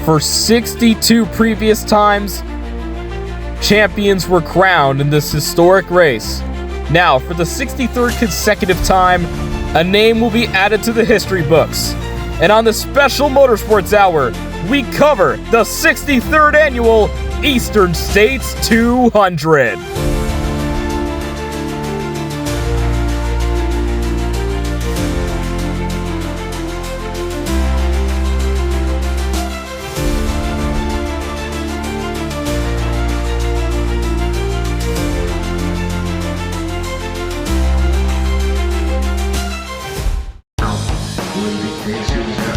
For 62 previous times, champions were crowned in this historic race. Now, for the 63rd consecutive time, a name will be added to the history books. And on the special Motorsports Hour, we cover the 63rd annual Eastern States 200.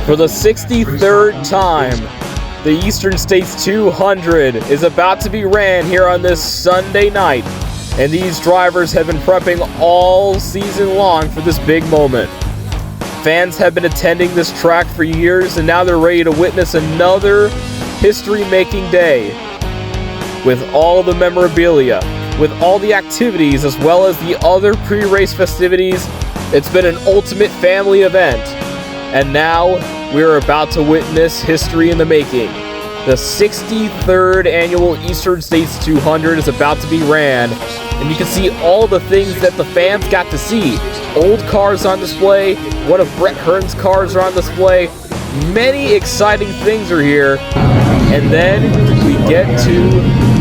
For the 63rd time, the Eastern States 200 is about to be ran here on this Sunday night, and these drivers have been prepping all season long for this big moment. Fans have been attending this track for years, and now they're ready to witness another history-making day. With all the memorabilia, with all the activities, as well as the other pre-race festivities, it's been an ultimate family event. And now, we're about to witness history in the making. The 63rd annual Eastern States 200 is about to be ran, and you can see all the things that the fans got to see. Old cars on display, one of Brett Hearn's cars are on display. Many exciting things are here. And then we get to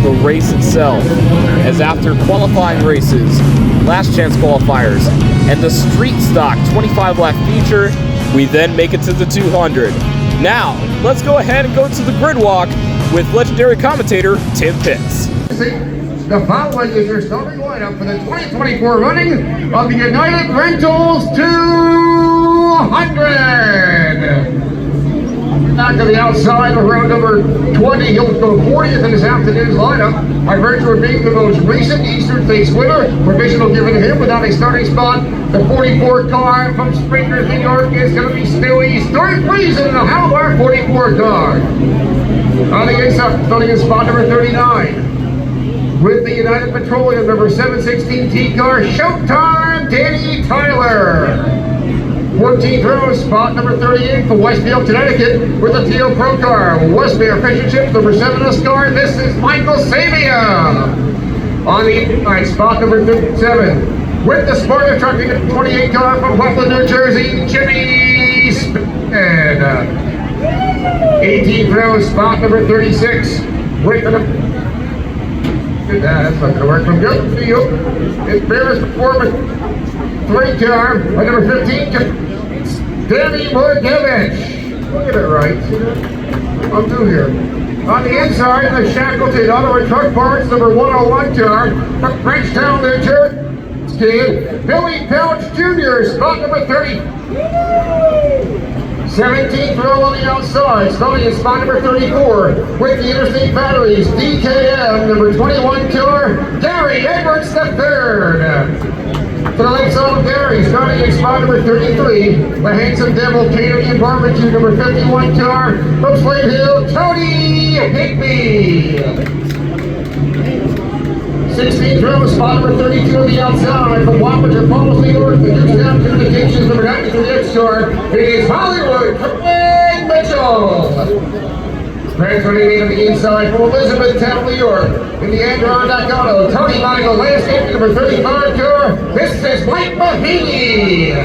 the race itself, as after qualifying races, last chance qualifiers, and the street stock 25 lap feature, we then make it to the 200. Now, let's go ahead and go to the grid walk with legendary commentator Tim Pitts. The following is your starting lineup for the 2024 running of the United Rentals 200. Back to the outside of round number 20, he'll go 40th in this afternoon's lineup by virtue of being the most recent Eastern States winner. Provisional given to him without a starting spot. The 44 car from Springers, New York is going to be Stewie Friesen in the Halbar 44 car. On the inside, starting in spot number 39. With the United Petroleum number 716T car, Showtime Danny Tyler. 14th row, spot number 38 from Westfield, Connecticut, with the Teal Pro car. Westfield Fisher Chips number 7S car. This is Michael Sabia. On the inside, spot number 57. With the Sparta Trucking 28 car from Buffalo, New Jersey, Jimmy Spade. 18th row, spot number 36. With the that's not going to work from good to you. It's Bears Performance 3 car, by number 15, Danny Morgevich. Look at it right. I'll do here. On the inside, the Shackleton Auto and Truck Parts, number 101 car, from Frenchtown, New Jersey. Billy Pelch Jr., spot number 30. 17th row on the outside, starting in spot number 34, with the Interstate Batteries, DKM, number 21 car, Gary Edwards III. For the left side of Gary, starting in spot number 33, the Handsome Devil Catering and Barbecue, number 51 car, from Slade Hill, Tony Higby. 16th row, spot number 32 on the outside, from Wappinger Falls, New York, the Newtown Communications, number 93X car, it is Hollywood, Craig Mitchell. Transferring on the inside from Elizabethtown, New York, in the Adirondack Auto, Tony Michael, landscape number 35 car, this is Mike Mahaney.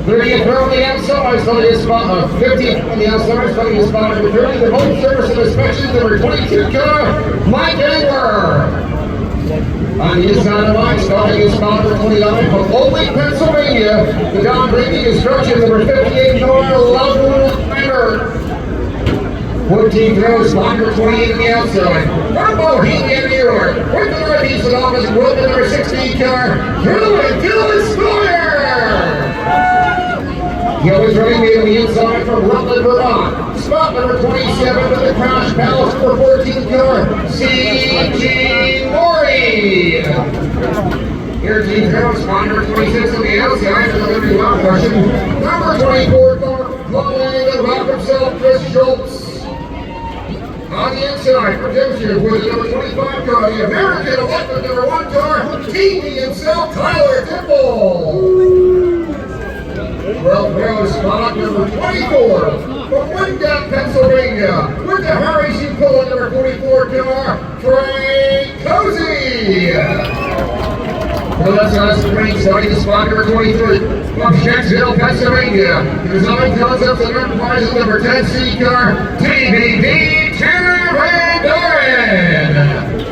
30th row on the outside, starting in spot 15th on the outside, starting in spot number 30, the home service and inspection number 22 car, Mike Engler. On the inside of the line, starting in spot number 29 from Olding, Pennsylvania, the Don Brady Construction number 58 car, Loveland River. 14th row, spot number 28 on the outside, from Bohemian, New York, with the Northeast office, with the number 16 car, Dylan Sawyer. He was running on the inside from Rutland, Vermont. Spot number 27 with the Crash Palace number 14 car, C.G. Morey. Here, Gene Carroll, spot number 26 on the outside for the Liberty Wild Caution. Number 24 car, following the rock himself, Chris Schultz. On the inside, for Dempster, with the number 25 car, the American electric number 1 car, TV himself, Tyler Dimple. 12th row spot number 24 from Windgap, Pennsylvania, with the racing pulling number 44 car, Frank Cozy. Well, that's on screen, starting the spot number 23 from Jacksonville, Pennsylvania. The design concepts and enterprises number 10 C car, TVD Tanner Van Doren.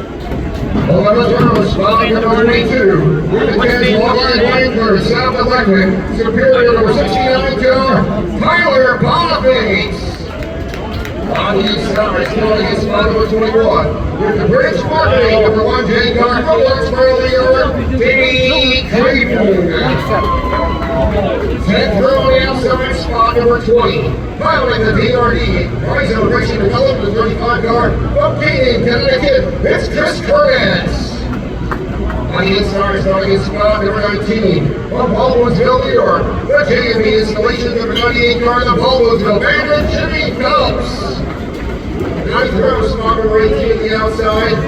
11th row, spot number 22. With the 10 long-line Wangler, South Electric, Superior number 69 car, Tyler Boniface. On the inside, starting in spot number 21. With the British Marketing number 1 J car, from Lawrenceburg, New York, Danny Claypool. 10th row on the outside, spot number 20. Piloting the DRD, Rise Celebration Development, the 35 car, from Keating, Connecticut, it's Chris Curtis. On the inside, starting in spot number 19, from Baldwinsville, New York, the J&B installation number 98 car, the Baldwinsville Bandit, Jimmy Phelps. 9th row, spot number 18 on the outside,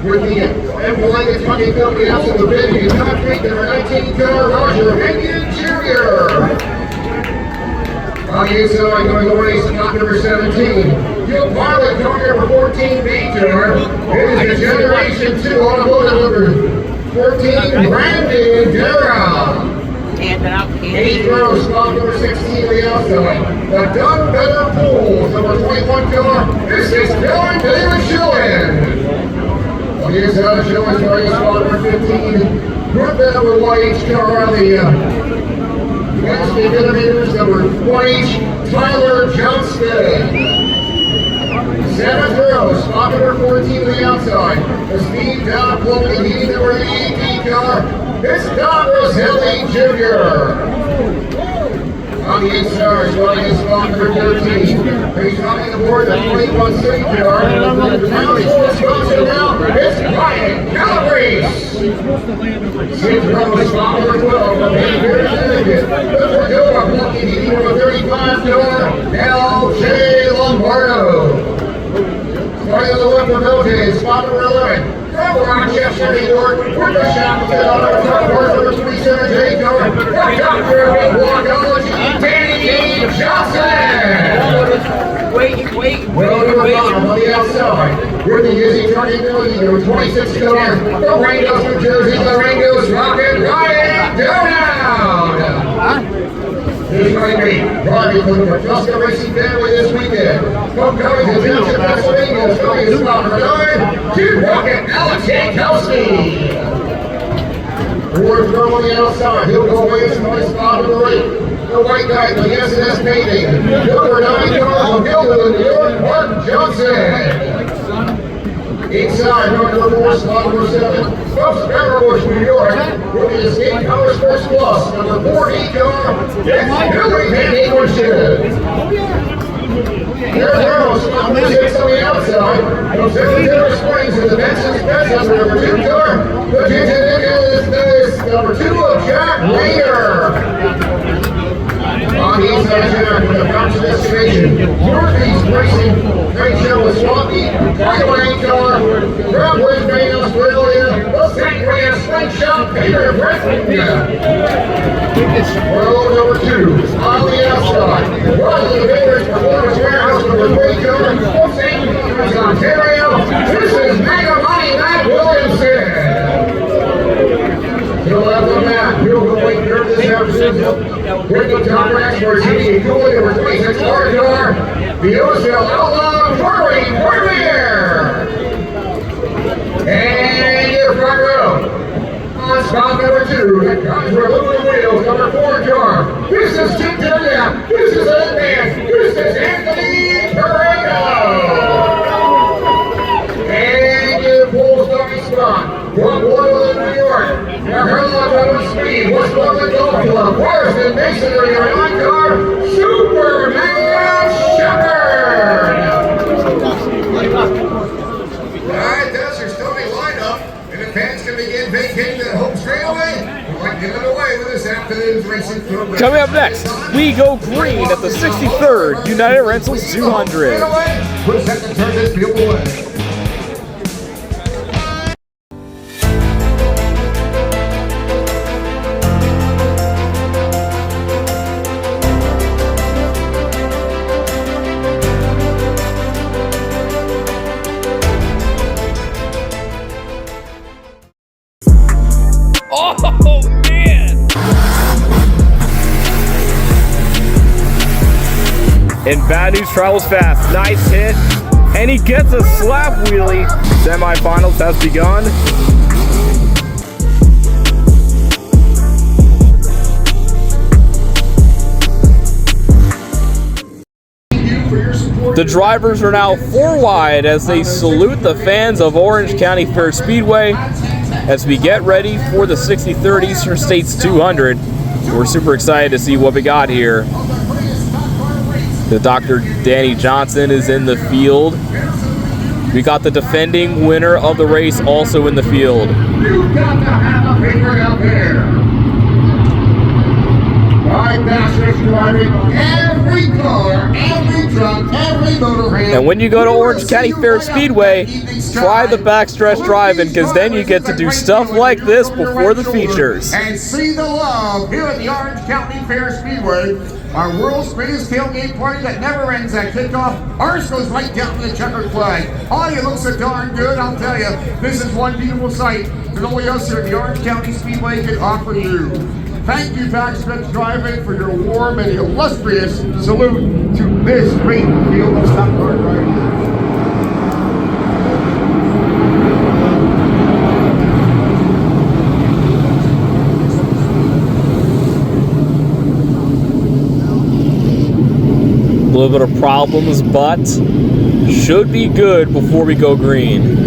with the M1 Trucking Company out of the bid, the concrete number 19 car, Roger Henry Jr. On the inside, going away, spot number 17. Fuel pilot, car number 14, Major. It is the Generation 2 automotive number 14, Brandon Dara. 8th row, spot number 16 on the outside. The Done Better Pools, number 21 car. This is Dylan David Schillen. On the inside of Schillen, starting spot number 15. Group number 1H car on the next speed innovators, number 1H, Tyler Johnston. 7th row, spot number 14 on the outside. The speed down, blowing heating number 88 car. It's Don Roselli Jr. On the inside, starting in spot number 13. He's coming aboard the 21 City car. Now he's Wisconsin now. It's Ryan Calabrese. 6th row, spot number 12 from Hayward, Connecticut. The Cordova blocking heating number 35 car, LJ Lombardo. Starting on the left of LJ, spot number 11. From Rochester, New York, with the Shackleton on our front course number 27 J car, the Doctor of Blockology, Danny Johnson. Wait. Well, number 5 on the outside. With the Izzy Trucking Company, number 26 car, from Rangos, New Jersey, the Rangos Rocket Ryan Down. Here's going to be driving for the Augusta Racing family this weekend. From Covington Township, Pennsylvania, starting in spot number 9, to Rocket Alex Jankowski. 4th row on the outside, he'll go away in spot number 8. The white guy, the S&S painting. Number 9 car from Gilman, New York, Mark Johnson. Inside, number 4, spot number 7, from Sparrowbush, New York, with the Escape Motorsports Plus, number 40 car, it's Billy Van Inglershed. 3rd row, spot number 6 on the outside, from Secretary Springs in the Benson's Benson's number 2 car, the Ginger is number 2 of Jack Rayner. On the inside track with the Fountain Destination, Northeast Racing, Trade Show with Swampy, Highway car, from Brisbane, Australia, the St. Rita Slingshot, Peter Bretton. Row number 2, on the outside, Riley Baker's Performance Warehouse number 3 car, from St. Peter's, Ontario, this is Mega Money Matt Williamson. To the left of Matt, he'll go wait here this afternoon. With the top experts, heating cooling number 26 car, the Osville Outlaw Corey Premier. And your front row. On spot number 2, the Contra Aluminum Wheels, number 4 car. This is Tim Turner. This is Old Man. This is Anthony Perrino. And your full starting spot. From Portland, New York, the Hurlock on Speed, West Portland Golf Club, Forreston Masonry, our line car, Superman Shepherd. Alright, that's your starting lineup, and the fans can begin vacating the home straightaway. We'd like to get underway with this afternoon's racing program. Coming up next, we go green at the 63rd United Rentals 200. We're set to turn this field away. And bad news travels fast. Nice hit. And he gets a slap wheelie. Semifinals has begun. The drivers are now 4 wide as they salute the fans of Orange County Fair Speedway as we get ready for the 63rd Eastern States 200. We're super excited to see what we got here. The Dr. Danny Johnson is in the field. We got the defending winner of the race also in the field. You've got to have a favorite out there. Five passengers driving every car, every truck, every motorhome. And when you go to Orange County Fair Speedway, try the backstretch driving, because then you get to do stuff like this before the features. And see the love here at the Orange County Fair Speedway. Our world's greatest tailgate party that never ends at kickoff. Ours goes right down to the checkered flag. Oh, you look so darn good, I'll tell you. This is one beautiful sight that only us here at the Orange County Speedway can offer you. Thank you, Backstretch Driving, for your warm and illustrious salute to this great field of stock car driving. A little bit of problems, but should be good before we go green.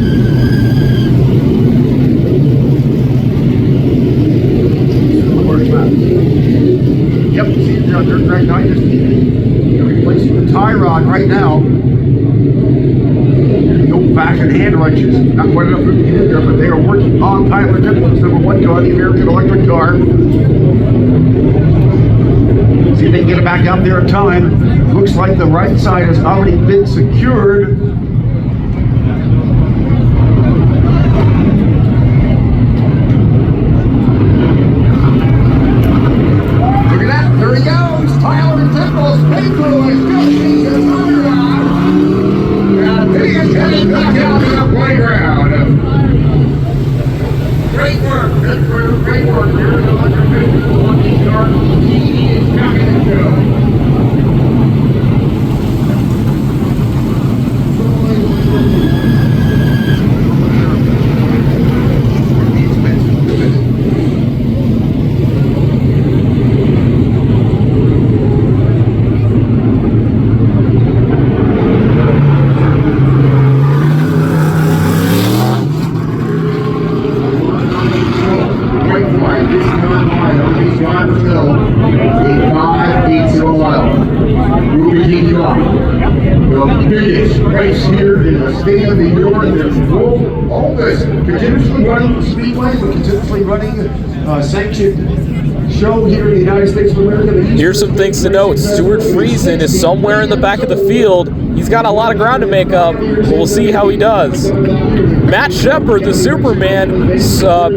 Yep, see it out there, Greg. I just replacing the tie rod right now. The old-fashioned hand wrenches. Not quite enough room to get in there, but they are working on Tyler Nichols, #1 car, the American electric car. See if they can get it back out there in time. Looks like the right side has already been secured. Look at that, there he goes. Tyler and Nichols, big blue, is still seeing the motor on. And he is heading back out to the playground. Great work, good crew, great work here at the electric vehicle on the car. He is coming to go. The biggest race here in the state of New York. There's all this continuously running Speedway, but continuously running sanctioned show here in the United States of America. Here's some things to note. Stuart Friesen is somewhere in the back of the field. He's got a lot of ground to make up, but we'll see how he does. Matt Shepard, the Superman,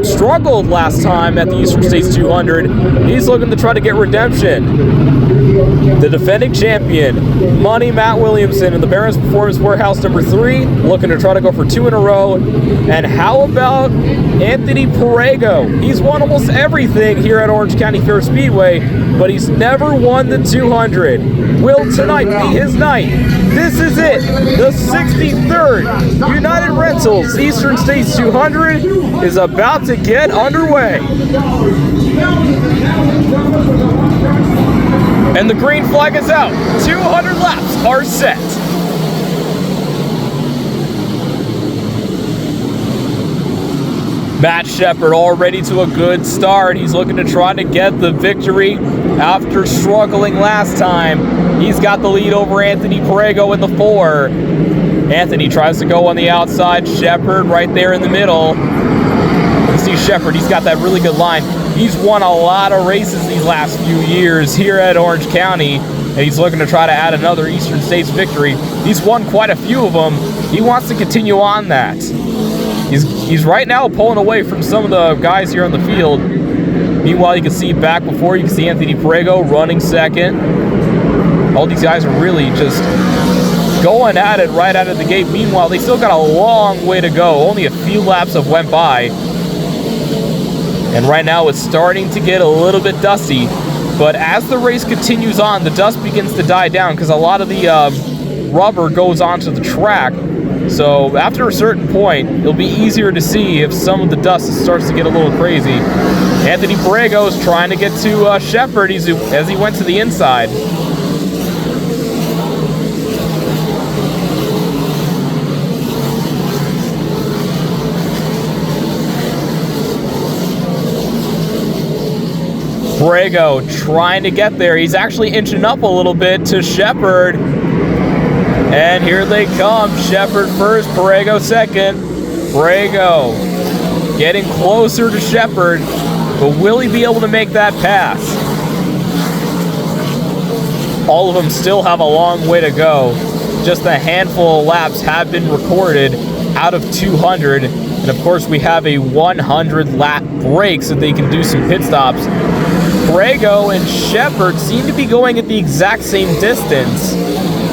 struggled last time at the Eastern States 200. He's looking to try to get redemption. The defending champion, Money Matt Williamson in the Barron's Performance Warehouse #3, looking to try to go for 2 in a row. And how about Anthony Perego? He's won almost everything here at Orange County Fair Speedway, but he's never won the 200. Will tonight be his night? This is it, the 63rd United Rentals Eastern States 200 is about to get underway. And the green flag is out. 200 laps are set. Matt Shepard already to a good start. He's looking to try to get the victory after struggling last time. He's got the lead over Anthony Perego in the 4. Anthony tries to go on the outside. Shepard right there in the middle. You see Shepard, he's got that really good line. He's won a lot of races these last few years here at Orange County, and he's looking to try to add another Eastern States victory. He's won quite a few of them. He wants to continue on that. He's right now pulling away from some of the guys here on the field. Meanwhile, you can see back before, you can see Anthony Perego running second. All these guys are really just going at it right out of the gate. Meanwhile, they still got a long way to go. Only a few laps have went by. And right now it's starting to get a little bit dusty. But as the race continues on, the dust begins to die down because a lot of the rubber goes onto the track. So after a certain point, it'll be easier to see if some of the dust starts to get a little crazy. Anthony Borrego is trying to get to Shepard as he went to the inside. Borrego trying to get there. He's actually inching up a little bit to Shepard. And here they come. Shepard first, Borrego second. Borrego getting closer to Shepard, but will he be able to make that pass? All of them still have a long way to go. Just a handful of laps have been recorded out of 200. And of course, we have a 100 lap break so they can do some pit stops. Borrego and Shepard seem to be going at the exact same distance,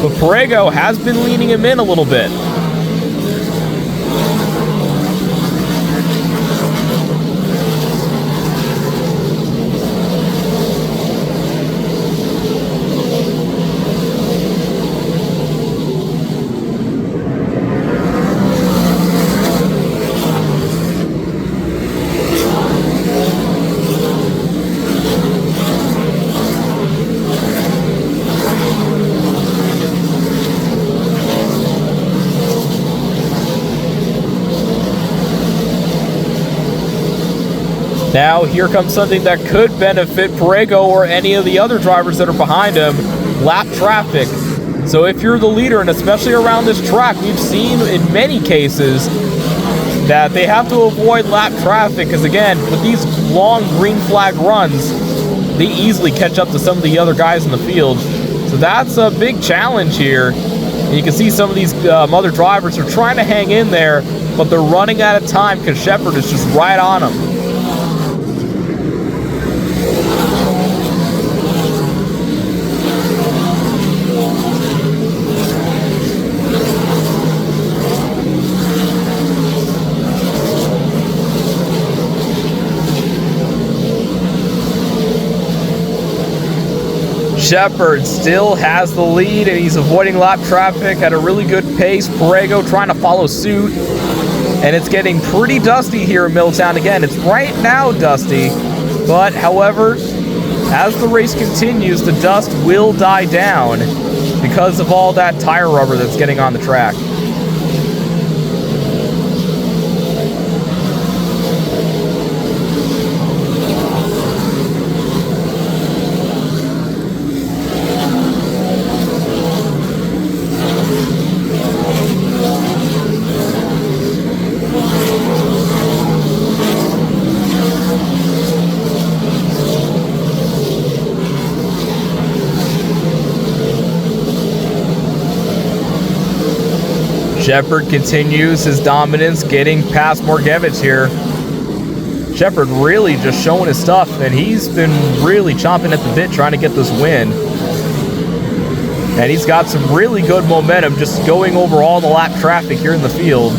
but Borrego has been leaning him in a little bit. Now here comes something that could benefit Borrego or any of the other drivers that are behind him, lap traffic. So if you're the leader, and especially around this track, we've seen in many cases that they have to avoid lap traffic because, again, with these long green flag runs, they easily catch up to some of the other guys in the field. So that's a big challenge here. And you can see some of these other drivers are trying to hang in there, but they're running out of time because Shepard is just right on them. Shepard still has the lead, and he's avoiding lap traffic at a really good pace. Borrego trying to follow suit, and it's getting pretty dusty here in Middletown. Again, it's right now dusty, but however, as the race continues, the dust will die down because of all that tire rubber that's getting on the track. Shepard continues his dominance, getting past Morgevich here. Shepard really just showing his stuff, and he's been really chomping at the bit trying to get this win. And he's got some really good momentum just going over all the lap traffic here in the field.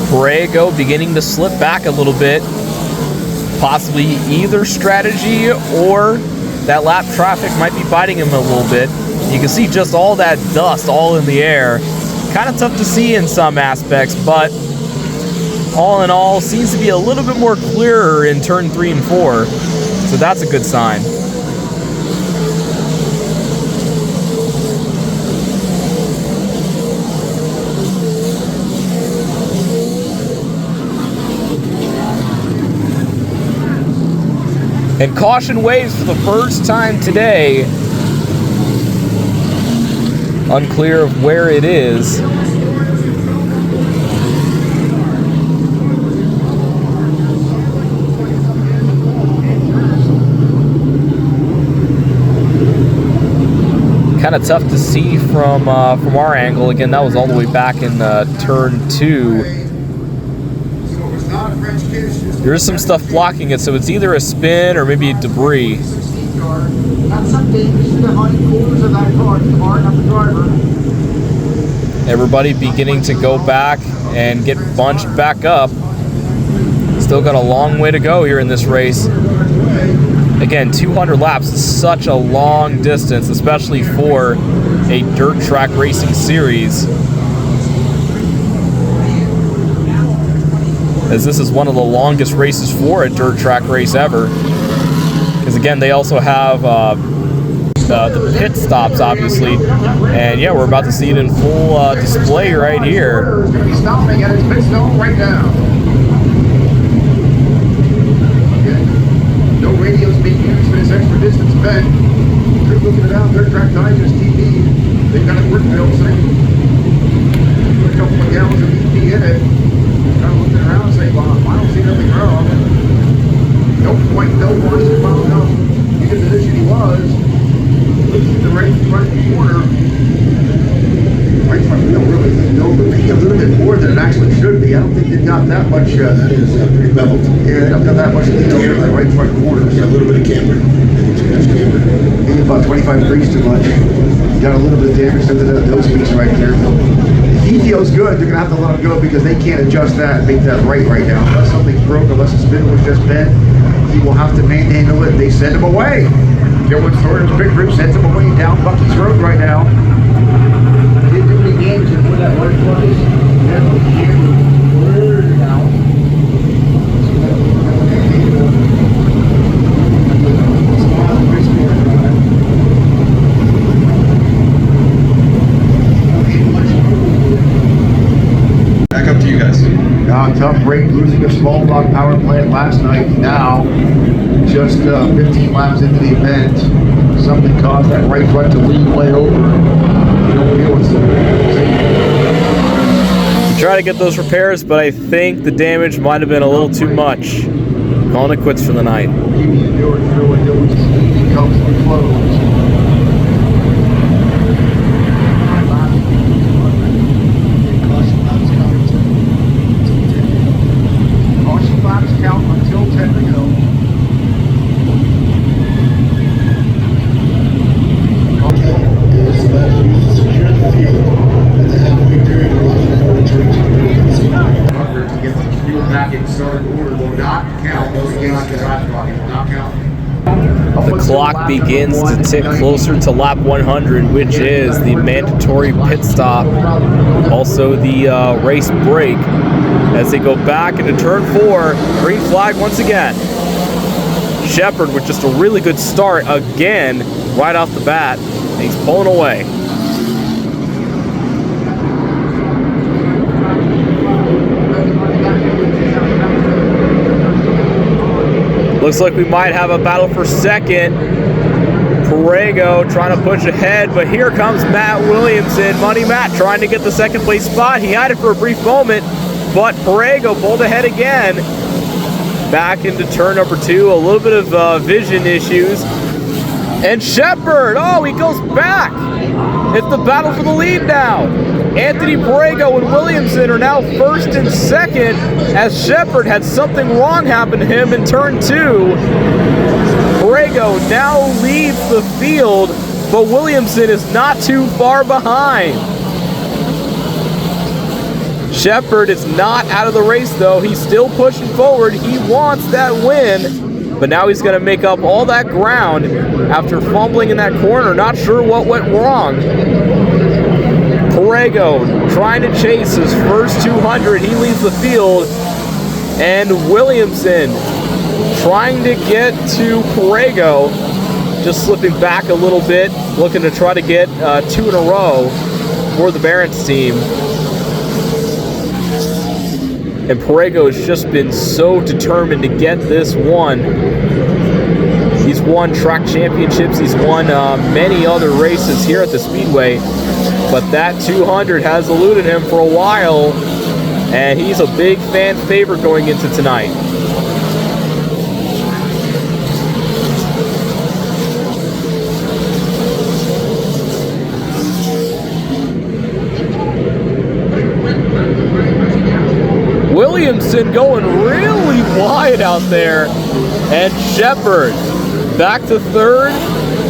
Borrego beginning to slip back a little bit. Possibly either strategy or that lap traffic might be biting him a little bit. You can see just all that dust all in the air. Kind of tough to see in some aspects, but all in all, seems to be a little bit more clearer in turn 3 and 4. So that's a good sign. And caution waves for the first time today. Unclear of where it is. kind of tough to see from our angle. Again, that was all the way back in turn 2. There's some stuff blocking it, so it's either a spin or maybe debris. Everybody beginning to go back and get bunched back up. Still got a long way to go here in this race. Again, 200 laps is such a long distance, especially for a dirt track racing series, as this is one of the longest races for a dirt track race ever. Because again, they also have the pit stops, obviously, and yeah, we're about to see it in full display right here. Stopping at his pit stop right now. No radios being used for this extra distance event. They're looking it out. Dirt Track Digest TV. They've got it work built, saying put a couple of gallons of EP in it. Kind of looking around, saying, "Well, I don't see nothing wrong." No point, no worse. He found out in the position he was. Looks at the right front corner. Right front, no, really, no, maybe a little bit more than it actually should be. I don't think they've got that much. That is pretty beveled. Yeah, they don't got that much lead over the right front corner. Yeah, a little bit of camber. Too much camber. Maybe about 25 degrees too much. Got a little bit of damage to those piece right there. If he feels good, they're gonna have to let him go because they can't adjust that and make that right now. Unless something's broke, unless the spindle was just bent, he will have to manhandle it. They send him away. Gilbert Thornton's big group sends him away down Bucky's Road right now. Didn't do any damage to that right place. Back up to you guys. Tough break, losing a small block power plant last night. Now, just 15 laps into the event, something caused that right front to lean way over. You don't feel it's Try to get those repairs, but I think the damage might have been a little too much. Calling it quits for the night. Comes to close. Caution laps count until 10 to go. Is the last used to secure the field at the halfway period of returning to the To get the fuel back in started order will not count. Those against the drive clock will not count. The clock begins to tick closer to lap 100, which is the mandatory pit stop, also the race break, as they go back into turn 4. Green flag once again. Shepard with just a really good start again right off the bat. He's pulling away. Looks like we might have a battle for second. Perego trying to push ahead, but here comes Matt Williamson. Money Matt trying to get the second place spot. He had it for a brief moment, but Perego pulled ahead again. Back into turn number 2, a little bit of vision issues. And Shepard, oh, he goes back. It's the battle for the lead now. Anthony Perego and Williamson are now first and second, as Shepard had something wrong happen to him in turn 2. Perego now leads the field, but Williamson is not too far behind. Shepard is not out of the race though. He's still pushing forward. He wants that win, but now he's going to make up all that ground after fumbling in that corner. Not sure what went wrong. Perego trying to chase his first 200. He leads the field. And Williamson trying to get to Perego, just slipping back a little bit, looking to try to get 2 in a row for the Barron's team. And Perego has just been so determined to get this one. He's won track championships. He's won many other races here at the Speedway. But that 200 has eluded him for a while. And he's a big fan favorite going into tonight. Williamson going really wide out there. And Shepard back to third.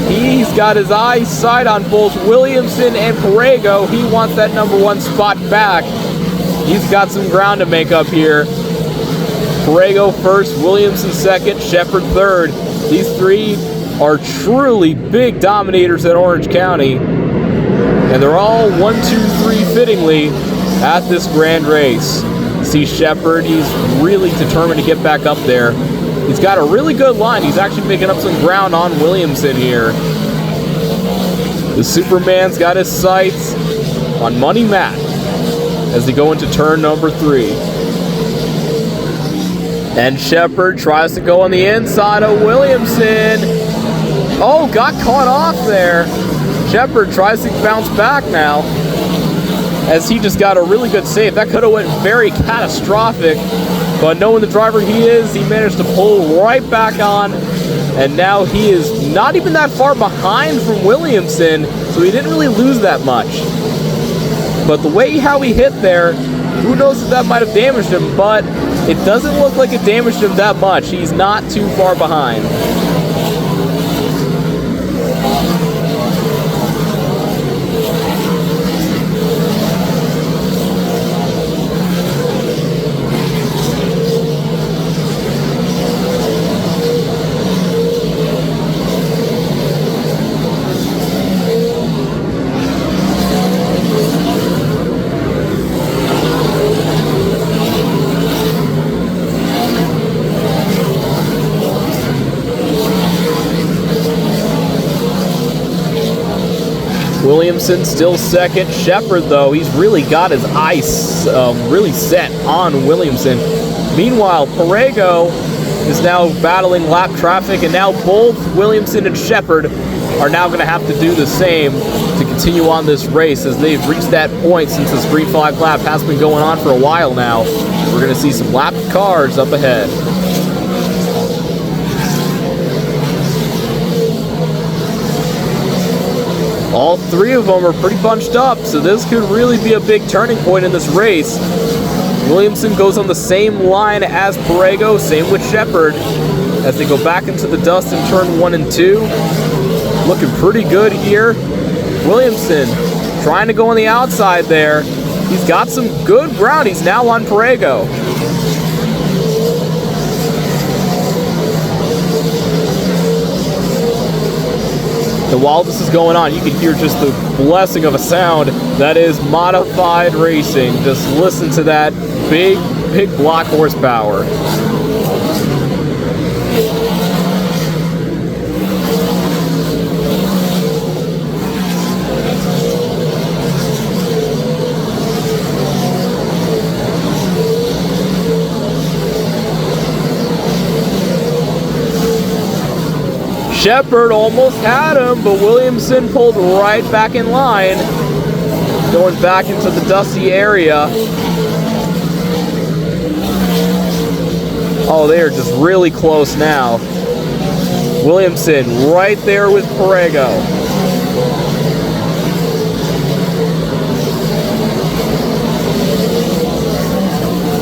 He's got his eyes sight on both Williamson and Perego. He wants that #1 spot back. He's got some ground to make up here. Perego first, Williamson second, Shepard third. These three are truly big dominators at Orange County. And they're all 1, 2, 3 fittingly at this grand race. See Shepard, he's really determined to get back up there. He's got a really good line. He's actually making up some ground on Williamson here. The Superman's got his sights on Money Matt as they go into turn number 3. And Shepard tries to go on the inside of Williamson. Oh, got caught off there. Shepard tries to bounce back now as he just got a really good save. That could have went very catastrophic, but knowing the driver he is, he managed to pull right back on, and now he is not even that far behind from Williamson, so he didn't really lose that much. But the way how he hit there, who knows if that might have damaged him, but it doesn't look like it damaged him that much. He's not too far behind. Williamson still second. Shepard, though, he's really got his eyes really set on Williamson. Meanwhile, Perego is now battling lap traffic, and now both Williamson and Shepard are now going to have to do the same to continue on this race as they've reached that point since this green flag lap has been going on for a while now. We're going to see some lapped cars up ahead. All three of them are pretty bunched up, so this could really be a big turning point in this race. Williamson goes on the same line as Perego, same with Shepard, as they go back into the dust in turn 1 and 2. Looking pretty good here. Williamson trying to go on the outside there. He's got some good ground. He's now on Perego. And while this is going on, you can hear just the blessing of a sound that is modified racing. Just listen to that big, big block horsepower. Shepard almost had him, but Williamson pulled right back in line, going back into the dusty area. Oh, they are just really close now. Williamson right there with Perego.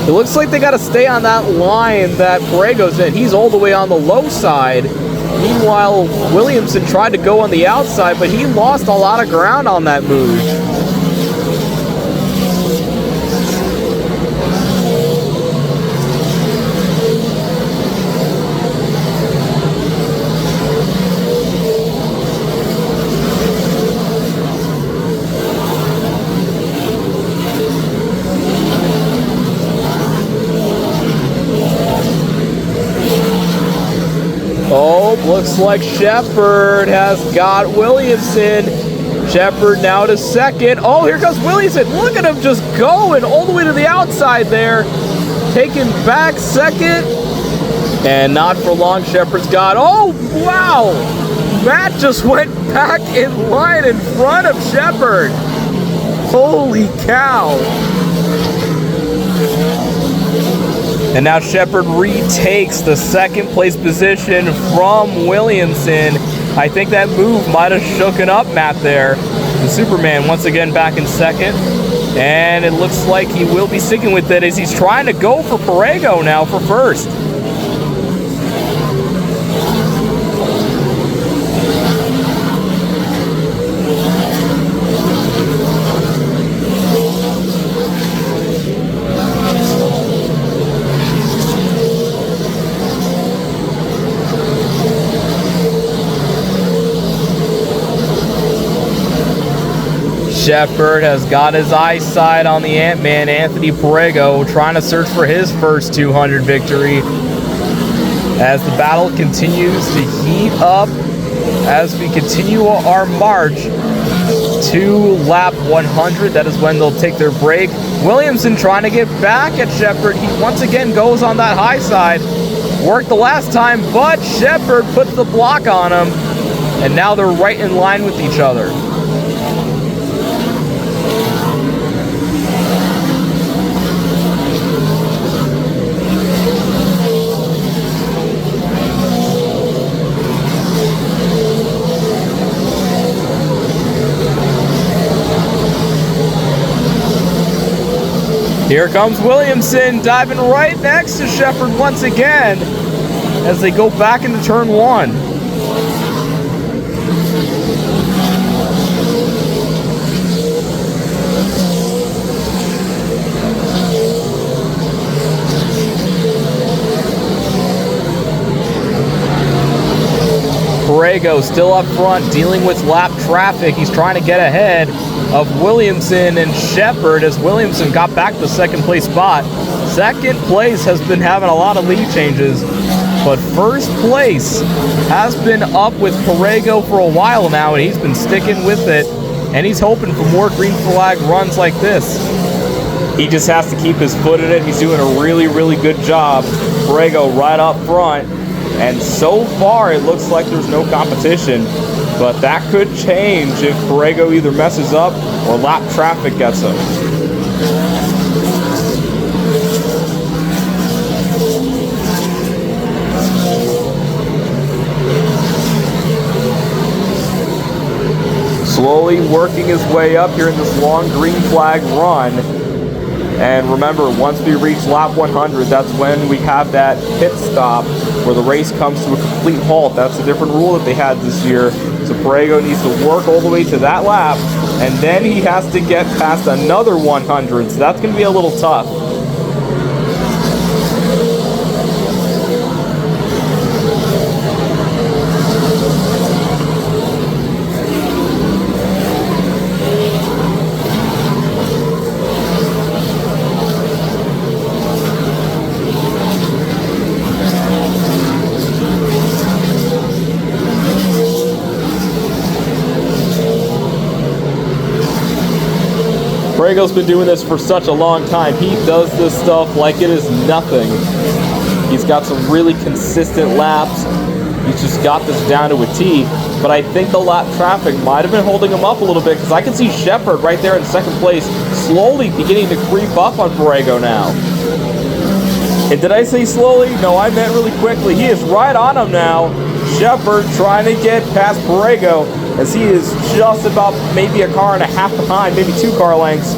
It looks like they got to stay on that line that Perego's in. He's all the way on the low side. Meanwhile, Williamson tried to go on the outside, but he lost a lot of ground on that move. Oh, looks like Shepard has got Williamson. Shepard now to second. Oh, here comes Williamson. Look at him just going all the way to the outside there. Taking back second. And not for long, Shepard's got... Oh, wow! Matt just went back in line in front of Shepard. Holy cow. And now Shepard retakes the second place position from Williamson. I think that move might have shooken up Matt there. The Superman once again back in second. And it looks like he will be sticking with it as he's trying to go for Perego now for first. Shepard has got his eyesight on the Ant-Man, Anthony Perego, trying to search for his first 200 victory. As the battle continues to heat up, as we continue our march to lap 100, that is when they'll take their break. Williamson trying to get back at Shepard. He once again goes on that high side. Worked the last time, but Shepard puts the block on him, and now they're right in line with each other. Here comes Williamson diving right next to Shepard once again as they go back into turn one. Perego still up front, dealing with lap traffic. He's trying to get ahead of Williamson and Shepard as Williamson got back to the second place spot. Second place has been having a lot of lead changes, but first place has been up with Perego for a while now, and he's been sticking with it, and he's hoping for more green flag runs like this. He just has to keep his foot in it. He's doing a really, really good job. Perego right up front. And so far, it looks like there's no competition, but that could change if Perego either messes up or lap traffic gets him. Slowly working his way up here in this long green flag run. And remember, once we reach lap 100, that's when we have that pit stop where the race comes to a complete halt. That's a different rule that they had this year. So Perego needs to work all the way to that lap, and then he has to get past another 100. So that's going to be a little tough. Perego's been doing this for such a long time. He does this stuff like it is nothing. He's got some really consistent laps. He's just got this down to a T. But I think the lap traffic might have been holding him up a little bit, because I can see Shepard right there in second place slowly beginning to creep up on Perego now. And did I say slowly? No, I meant really quickly. He is right on him now. Shepard trying to get past Perego, as he is just about maybe a car and a half behind, maybe 2 car lengths.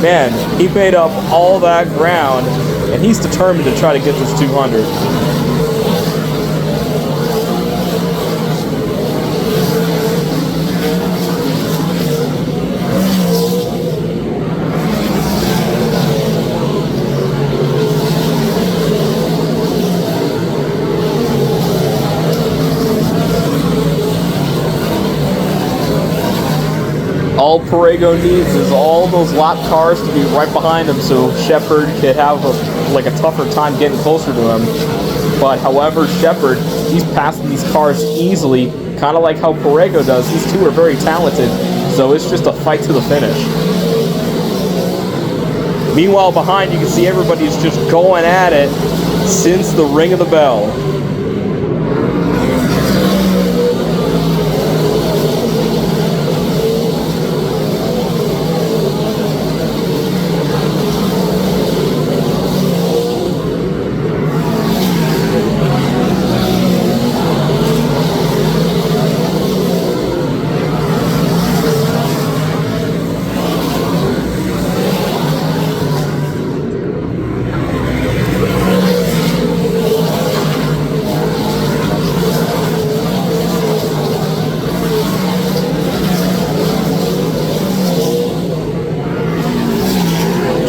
Man, he made up all that ground, and he's determined to try to get this 200. All Perego needs is all those lap cars to be right behind him, so Shepard could have a tougher time getting closer to him. But however, Shepard, he's passing these cars easily, kind of like how Perego does. These two are very talented, so it's just a fight to the finish. Meanwhile, behind, you can see everybody's just going at it since the ring of the bell.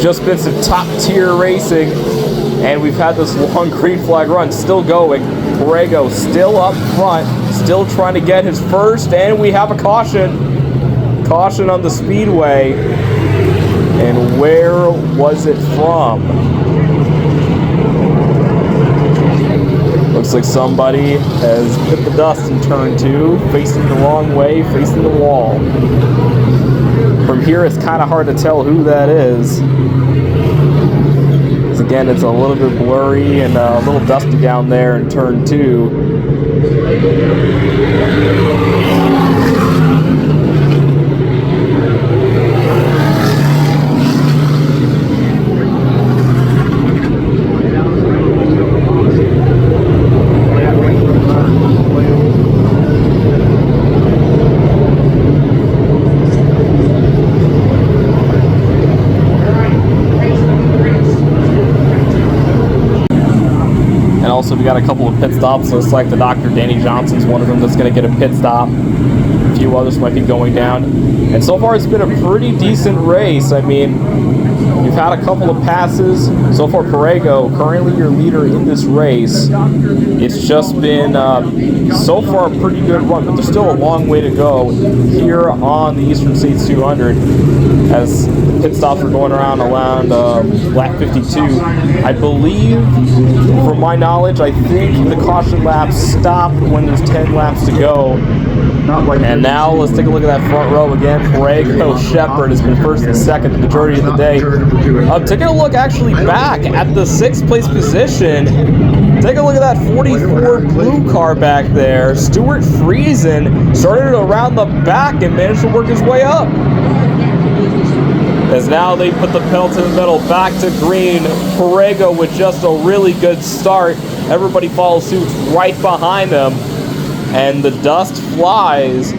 just been some top-tier racing, and we've had this long green flag run still going. Borrego still up front, still trying to get his first, and we have a caution. Caution on the Speedway. And where was it from? Looks like somebody has hit the dust in turn 2, facing the wrong way, facing the wall. From here, it's kind of hard to tell who that is. Because again, it's a little bit blurry and a little dusty down there in turn 2. Also, we got a couple of pit stops. Looks like the Dr. Danny Johnson's one of them that's going to get a pit stop. A few others might be going down. And so far, it's been a pretty decent race. I mean, you've had a couple of passes. So far, Borrego, currently your leader in this race. It's just been, so far, a pretty good run, but there's still a long way to go here on the Eastern States 200 as the pit stops are going around lap 52. I believe, from my knowledge, I think the caution laps stop when there's 10 laps to go. And now let's take a look at that front row again. Borrego Shepard has been first and second the majority of the day. Taking a look actually back at the 6th place position. Take a look at that 44 blue car back there. Stuart Friesen started around the back and managed to work his way up. As now they put the pedal to the metal back to green. Borrego with just a really good start. Everybody follows suit right behind them. And the dust flies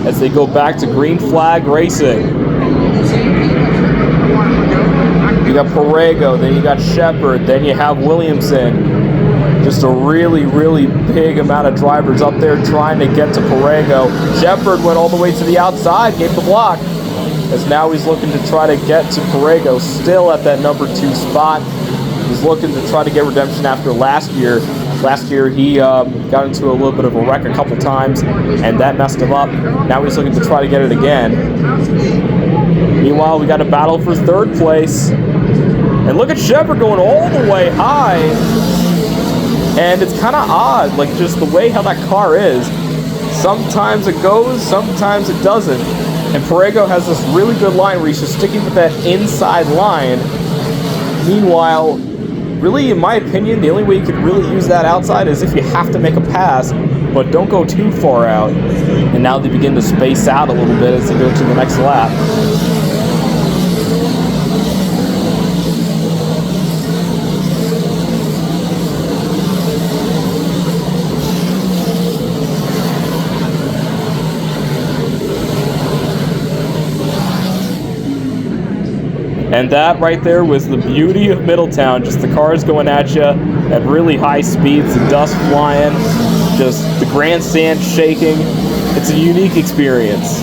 as they go back to green flag racing. You got Borrego, then you got Shepard, then you have Williamson. Just a really, really big amount of drivers up there trying to get to Borrego. Shepard went all the way to the outside, gave the block. As now he's looking to try to get to Borrego, still at that number 2 spot. He's looking to try to get redemption after last year. Last year he got into a little bit of a wreck a couple times, and that messed him up. Now he's looking to try to get it again. Meanwhile, we got a battle for 3rd place. And look at Shepard going all the way high. And it's kind of odd, like just the way how that car is. Sometimes it goes, sometimes it doesn't. And Borrego has this really good line where he's just sticking with that inside line. Meanwhile, really, in my opinion, the only way you could really use that outside is if you have to make a pass, but don't go too far out. And now they begin to space out a little bit as they go to the next lap. And that right there was the beauty of Middletown. Just the cars going at you at really high speeds, the dust flying, just the grandstand shaking. It's a unique experience.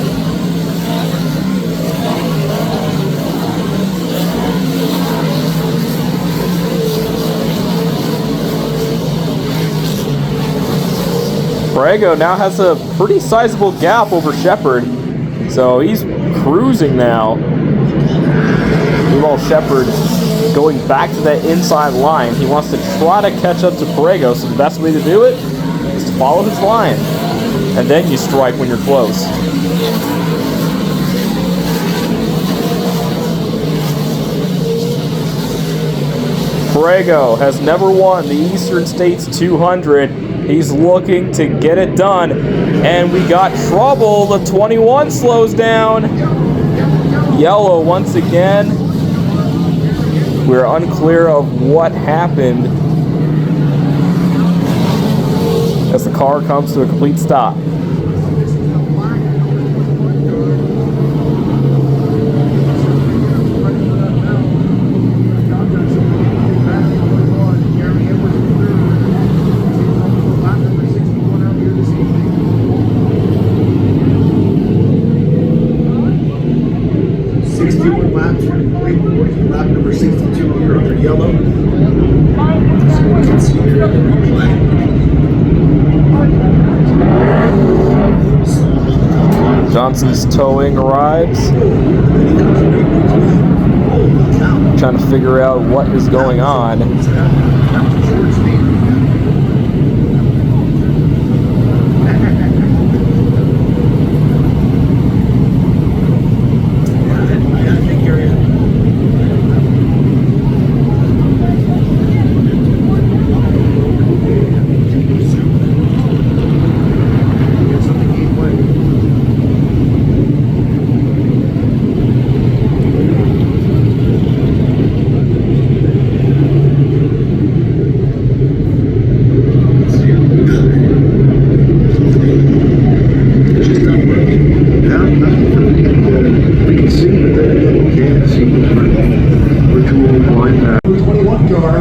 Borrego now has a pretty sizable gap over Shepard, so he's cruising now. Meanwhile, Shepard going back to that inside line. He wants to try to catch up to Borrego, so the best way to do it is to follow his line. And then you strike when you're close. Borrego has never won the Eastern States 200. He's looking to get it done. And we got trouble. The 21 slows down. Yellow once again. We're unclear of what happened as the car comes to a complete stop. Lap Johnson's towing arrives. Trying to figure out what is going on.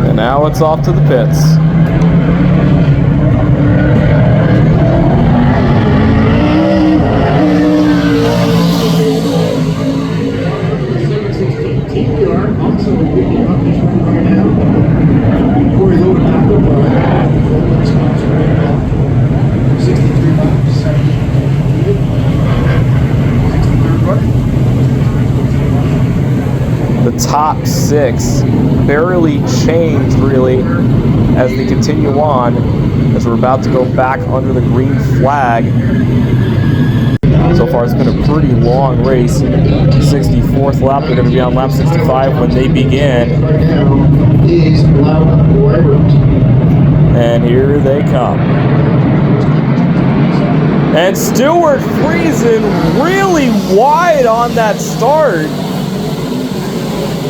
And now it's off to the pits. The top six barely changed really as they continue on, as we're about to go back under the green flag. So far it's been a pretty long race. 64th lap, they're going to be on lap 65 when they begin. And here they come. And Stuart Friesen really wide on that start.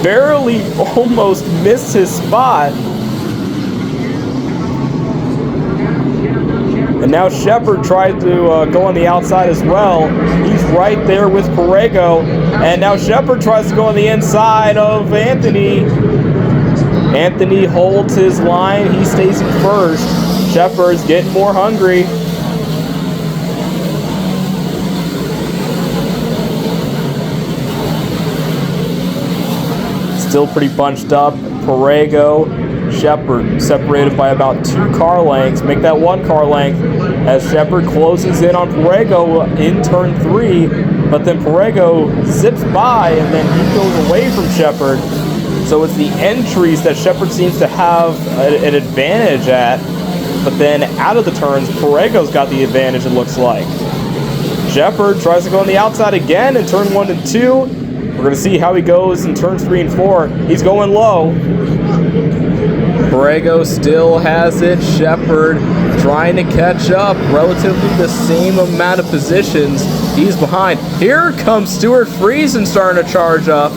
Barely almost missed his spot. And now Shepard tried to go on the outside as well. He's right there with Perego. And now Shepard tries to go on the inside of Anthony. Anthony holds his line. He stays in first. Shepard's getting more hungry. Still pretty bunched up. Perego, Shepard separated by about 2 car lengths. Make that 1 car length as Shepard closes in on Perego in turn 3. But then Perego zips by and then he goes away from Shepard. So it's the entries that Shepard seems to have an advantage at. But then out of the turns, Perego's got the advantage, it looks like. Shepard tries to go on the outside again in turn 1 and 2. We're going to see how he goes in turns 3 and 4. He's going low. Perego still has it. Shepard trying to catch up. Relatively the same amount of positions. He's behind. Here comes Stuart Friesen starting to charge up.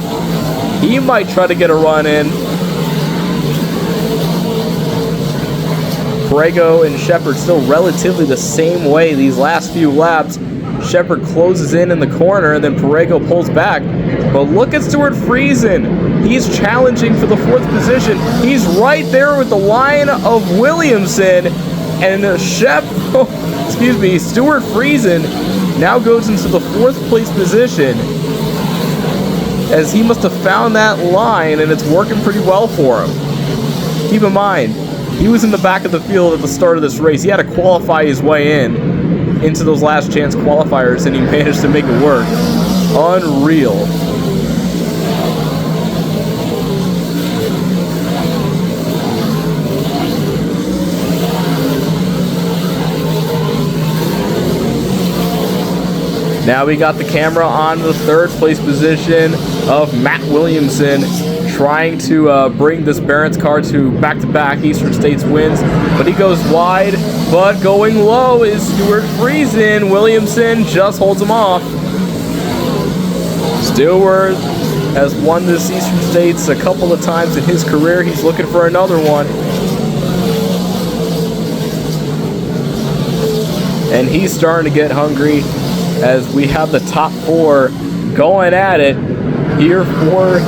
He might try to get a run in. Perego and Shepard still relatively the same way these last few laps. Shepard closes in the corner, and then Perego pulls back. But look at Stuart Friesen. He's challenging for the 4th position. He's right there with the line of Williamson. And Stuart Friesen now goes into the 4th place position, as he must have found that line, and it's working pretty well for him. Keep in mind, he was in the back of the field at the start of this race. He had to qualify his way into those last chance qualifiers, and he managed to make it work. Unreal. Now we got the camera on the 3rd place position of Matt Williamson, trying to bring this Barron's car to back-to-back Eastern States wins, but he goes wide, but going low is Stuart Friesen. Williamson just holds him off. Stewart has won this Eastern States a couple of times in his career. He's looking for another one. And he's starting to get hungry, as we have the top 4 going at it here for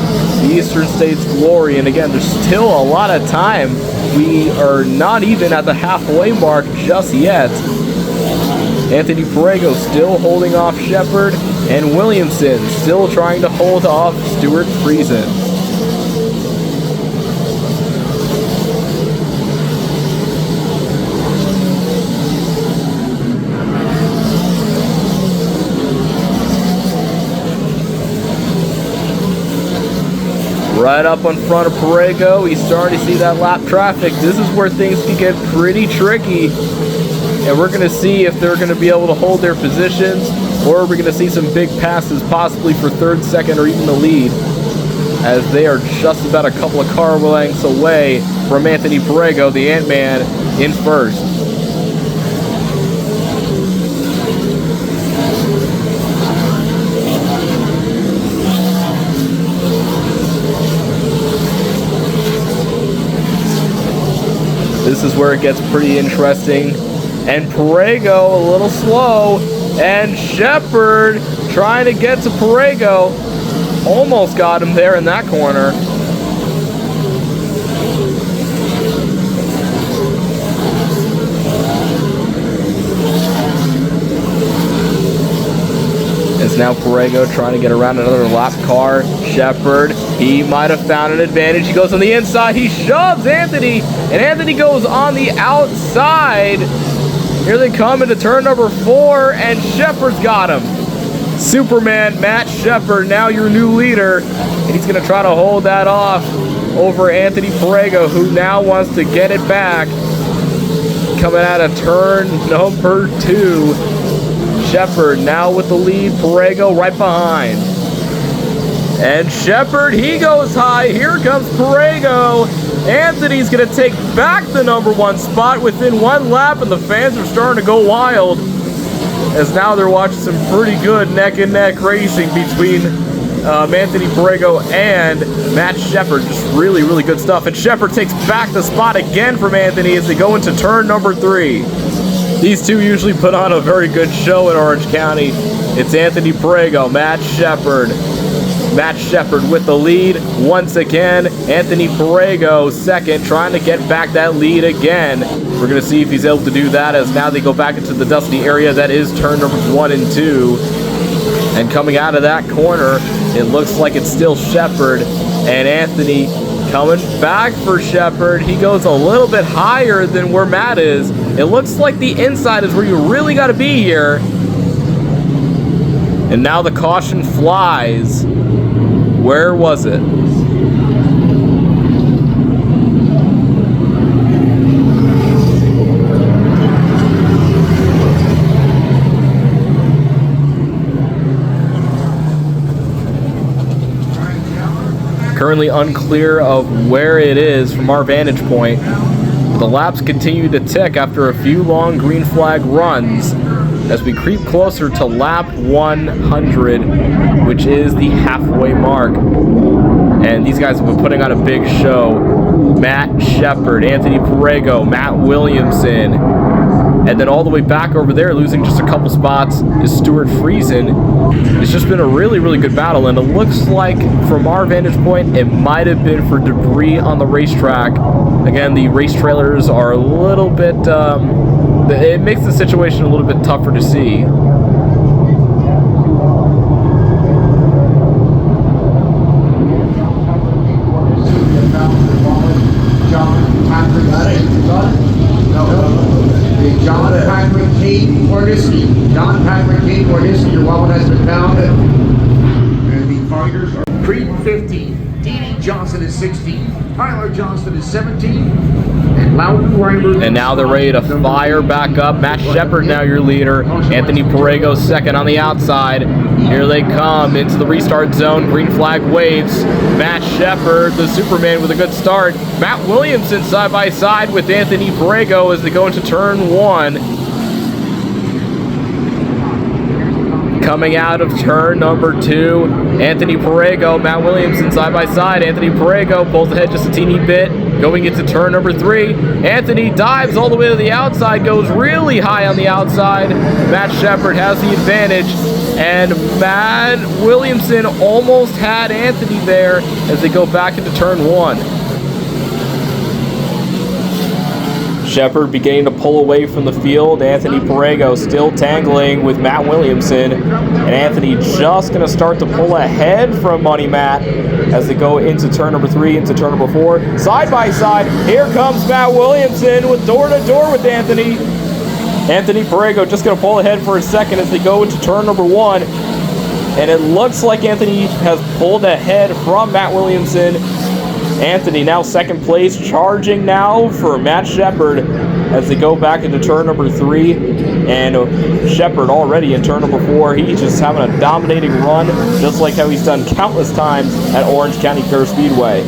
the Eastern States glory. And again, there's still a lot of time. We are not even at the halfway mark just yet. Anthony Perego still holding off Shepard, and Williamson still trying to hold off Stuart Friesen. right up in front of Perego. He's starting to see that lap traffic. This is where things can get pretty tricky. And we're going to see if they're going to be able to hold their positions, or we're going to see some big passes, possibly for third, second, or even the lead, as they are just about a couple of car lengths away from Anthony Perego, the Ant-Man, in first. This is where it gets pretty interesting. And Perego a little slow. And Shepard trying to get to Perego. Almost got him there in that corner. It's now Perego trying to get around another lap car. Shepard, he might have found an advantage. He goes on the inside. He shoves Anthony. And Anthony goes on the outside. Here they come into turn number 4. And Shepard's got him. Superman Matt Shepard, now your new leader. And he's going to try to hold that off over Anthony Perego, who now wants to get it back. Coming out of turn number 2. Shepard now with the lead, Perego right behind. And Shepard, he goes high. Here comes Perego. Anthony's going to take back the number 1 spot within 1 lap, and the fans are starting to go wild, as now they're watching some pretty good neck-and-neck racing between Anthony Perego and Matt Shepard. Just really, really good stuff. And Shepard takes back the spot again from Anthony as they go into turn number 3. These two usually put on a very good show in Orange County. It's Anthony Perego, Matt Shepard. Matt Shepard with the lead once again. Anthony Perego second, trying to get back that lead again. We're going to see if he's able to do that, as now they go back into the dusty area that is turn number 1 and 2. And coming out of that corner, it looks like it's still Shepard and Anthony coming back for Shepard. He goes a little bit higher than where Matt is. It looks like the inside is where you really got to be here. And now the caution flies. Where was it? Currently unclear of where it is from our vantage point. The laps continue to tick after a few long green flag runs as we creep closer to lap 100, which is the halfway mark. And these guys have been putting on a big show. Matt Shepard, Anthony Perego, Matt Williamson, and then all the way back over there, losing just a couple spots, is Stuart Friesen. It's just been a really, really good battle, and it looks like, from our vantage point, it might have been for debris on the racetrack. Again, the race trailers are a little bit, it makes the situation a little bit tougher to see. John Patrick King Cordisky, your wallet has been found. And the fighters are Creed 15, Dee Johnson is 16, Tyler Johnston is 17, and Loudon Reimer. And now they're ready to fire back up. Matt Shepard now your leader. Anthony Perego second on the outside. Here they come into the restart zone. Green flag waves. Matt Shepard, the Superman, with a good start. Matt Williamson side by side with Anthony Perego as they go into turn 1. Coming out of turn number 2, Anthony Perego, Matt Williamson side by side. Anthony Perego pulls ahead just a teeny bit. Going into turn number 3, Anthony dives all the way to the outside, goes really high on the outside. Matt Shepard has the advantage, and Matt Williamson almost had Anthony there as they go back into turn 1. Shepard beginning to pull away from the field. Anthony Perego still tangling with Matt Williamson. And Anthony just going to start to pull ahead from Money Matt as they go into turn number 3, into turn number 4. Side by side, here comes Matt Williamson with door-to-door with Anthony. Anthony Perego just going to pull ahead for a second as they go into turn number 1. And it looks like Anthony has pulled ahead from Matt Williamson. Anthony now second place, charging now for Matt Shepard as they go back into turn number 3. And Shepard already in turn number 4. He's just having a dominating run, just like how he's done countless times at Orange County Fair Speedway.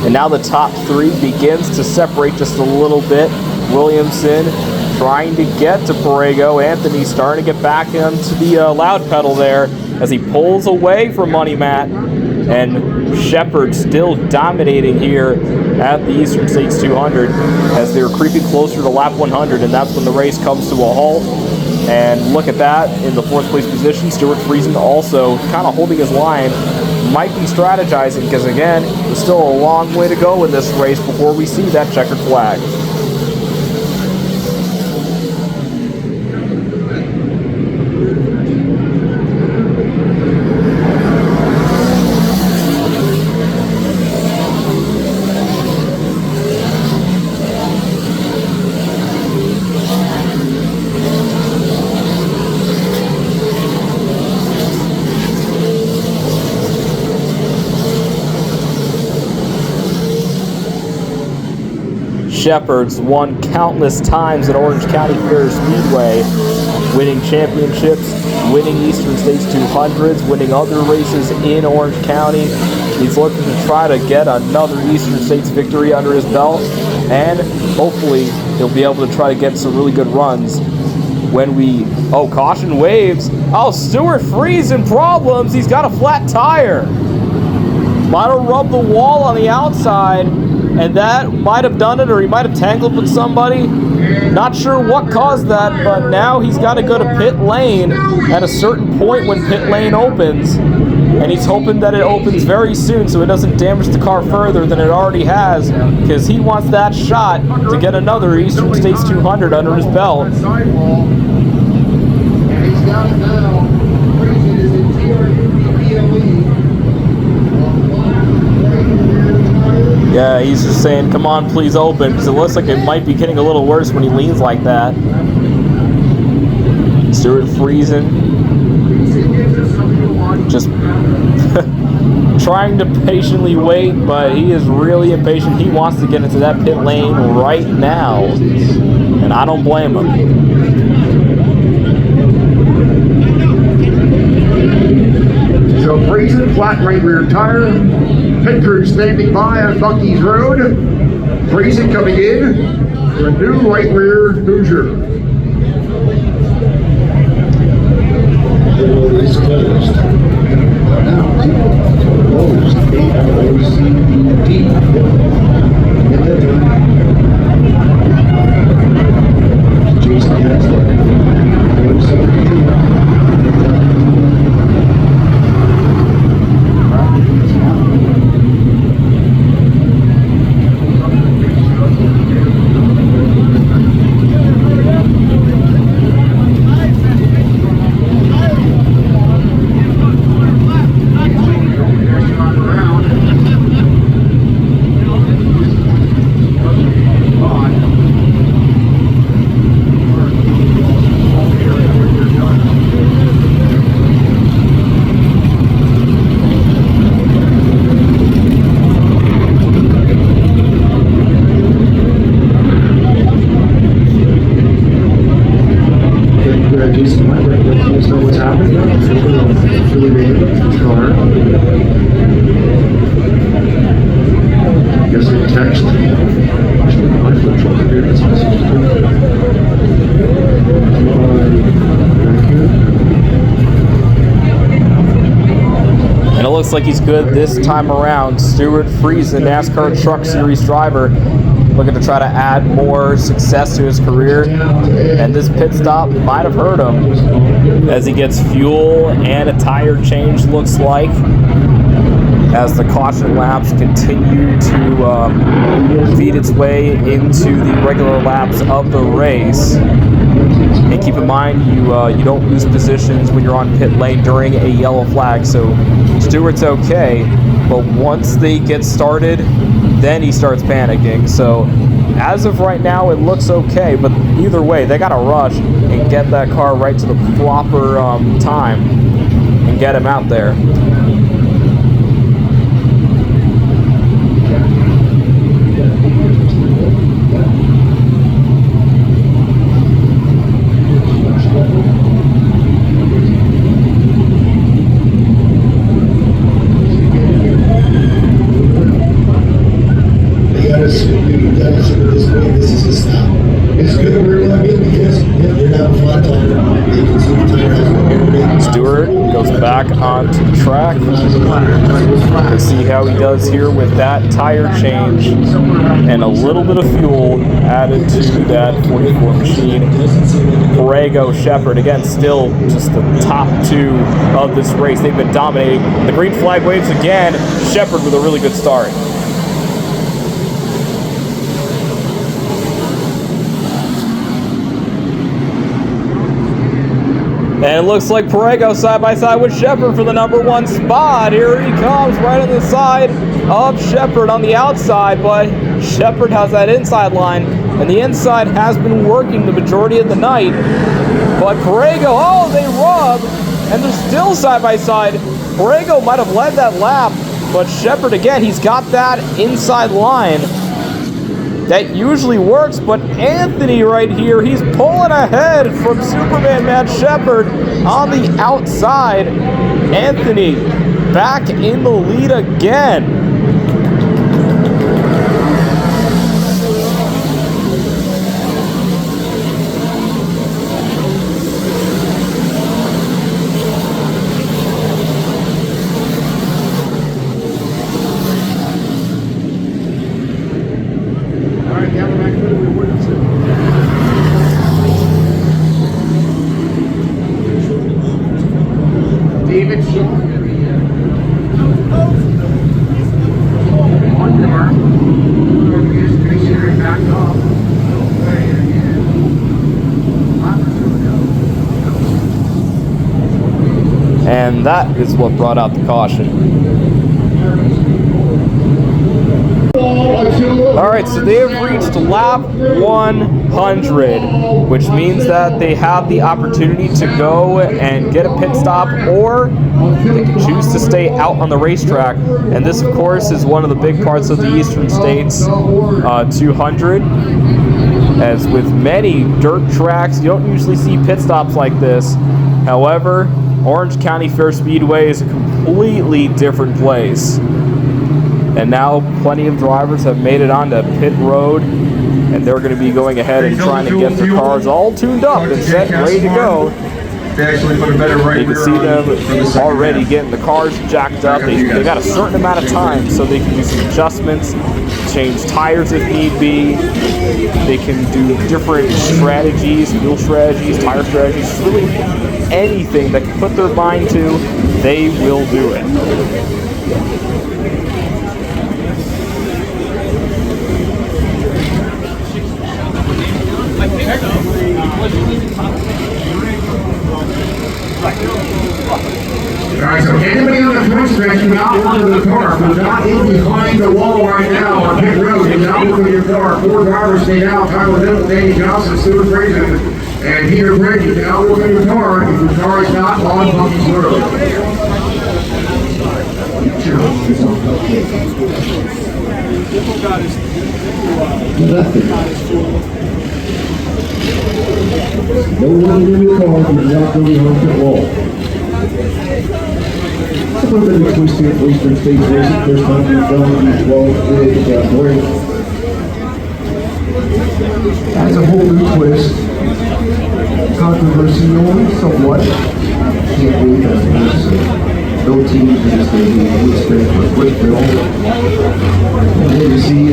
And now the top 3 begins to separate just a little bit. Williamson trying to get to Borrego. Anthony starting to get back into the loud pedal there as he pulls away from Money Matt. And Shepard still dominating here at the Eastern States 200 as they're creeping closer to lap 100, and that's when the race comes to a halt. And look at that, in the 4th place position, Stuart Friesen also kind of holding his line, might be strategizing, because again, there's still a long way to go in this race before we see that checkered flag. Shepard's won countless times at Orange County Fair Speedway, winning championships, winning Eastern States 200s, winning other races in Orange County. He's looking to try to get another Eastern States victory under his belt, and hopefully he'll be able to try to get some really good runs when we... Oh, caution waves. Oh, Stuart Friesen problems. He's got a flat tire. Might have rubbed the wall on the outside, and that might have done it, or he might have tangled with somebody. Not sure what caused that, but now he's got to go to pit lane at a certain point when pit lane opens, and he's hoping that it opens very soon so it doesn't damage the car further than it already has, because he wants that shot to get another Eastern States 200 under his belt. Yeah, he's just saying, come on, please open, because it looks like it might be getting a little worse when he leans like that. Stuart Friesen just trying to patiently wait, but he is really impatient. He wants to get into that pit lane right now, and I don't blame him. So Friesen, flat right rear tire. Pit crew standing by on Bucky's Road. Friesen coming in for a new right rear Hoosier. The road is closed. Now, closed. AOCD. Jason Hansler. Road 72. Looks like he's good this time around. Stuart Friesen, NASCAR Truck Series driver, looking to try to add more success to his career, and this pit stop might have hurt him as he gets fuel and a tire change, looks like, as the caution laps continue to feed its way into the regular laps of the race. And keep in mind, you don't lose positions when you're on pit lane during a yellow flag, so Stewart's okay. But once they get started, then he starts panicking. So as of right now, it looks okay, but either way, they gotta rush and get that car right to the proper time and get him out there. This is a stop. It's good to realize because they're not flat tire. They can see the tire has everything. Stewart goes back onto the track. Let's see how he does here with that tire change and a little bit of fuel added to that 44 machine. Borrego, Shepard, again, still just the top two of this race. They've been dominating. The green flag waves again. Shepard with a really good start. And it looks like Borrego side by side with Shepard for the #1 spot. Here he comes right on the side of Shepard on the outside, but Shepard has that inside line, and the inside has been working the majority of the night. But Borrego, oh, they rub, and they're still side by side. Borrego might have led that lap, but Shepard, again, he's got that inside line. That usually works, but Anthony right here, he's pulling ahead from Superman Matt Shepard on the outside. Anthony back in the lead again. And that is what brought out the caution. Alright, so they have reached lap 100, which means that they have the opportunity to go and get a pit stop, or they can choose to stay out on the racetrack. And this, of course, is one of the big parts of the Eastern States 200. As with many dirt tracks, you don't usually see pit stops like this. However, Orange County Fair Speedway is a completely different place. And now plenty of drivers have made it onto pit road, and they're going to be going ahead and trying to get their cars all tuned up and set, ready to go. You can see them already getting the cars jacked up. They got a certain amount of time so they can do some adjustments, change tires if need be. They can do different strategies, fuel strategies, tire strategies, really anything that can put their mind to, they will do it. Alright, so anybody on the front stretch, do not look at the car. Do not in behind the wall right now on pit road. Do not look at your car. 4 drivers stayed out. Tyler Little, Danny Johnson, Stuart Fraser, and Peter Brady. Do not look at your car if your car is not on Bumpy's road. No one in your car can not go behind the wall. It's a little bit of a twist here for Eastern States Racing. First time we've done these 12 with that break. That's a whole new twist. Controversy only, somewhat. Can't believe that there's no teams in this game who would spend for a quick film. And then you see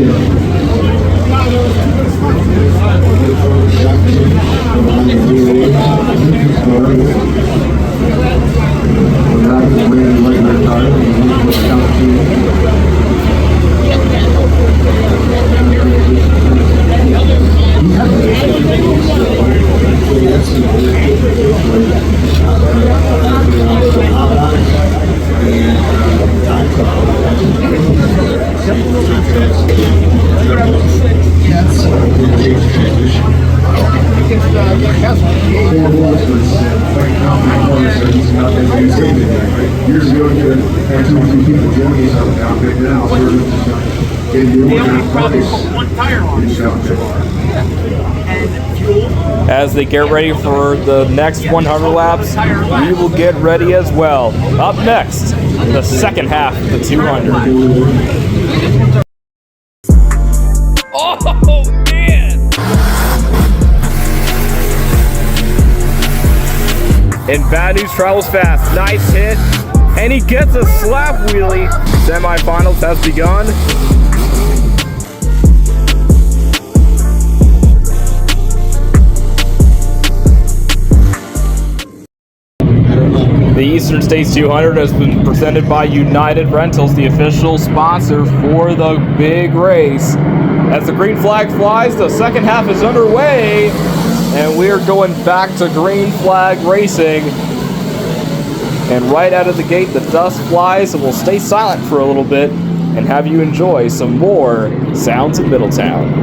Years ago, you had 2 or 3 people join us on the outfit. Now, we're just getting the overnight price. As they get ready for the next 100 laps, we will get ready as well. Up next, the second half of the 200. Oh, man! And Bad News travels fast. Nice hit. And he gets a slap wheelie. Semifinals has begun. The Eastern States 200 has been presented by United Rentals, the official sponsor for the big race. As the green flag flies, the second half is underway, and we're going back to green flag racing. And right out of the gate, the dust flies, and we'll stay silent for a little bit and have you enjoy some more sounds of Middletown.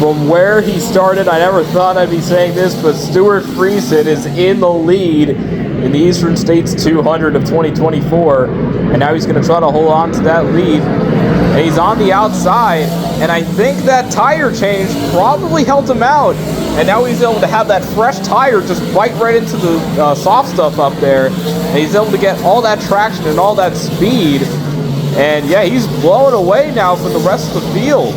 From where he started, I never thought I'd be saying this, but Stuart Friesen is in the lead in the Eastern States 200 of 2024, and now he's going to try to hold on to that lead. And he's on the outside, and I think that tire change probably helped him out. And now he's able to have that fresh tire just bite right into the soft stuff up there, and he's able to get all that traction and all that speed. And yeah, he's blowing away now from the rest of the field.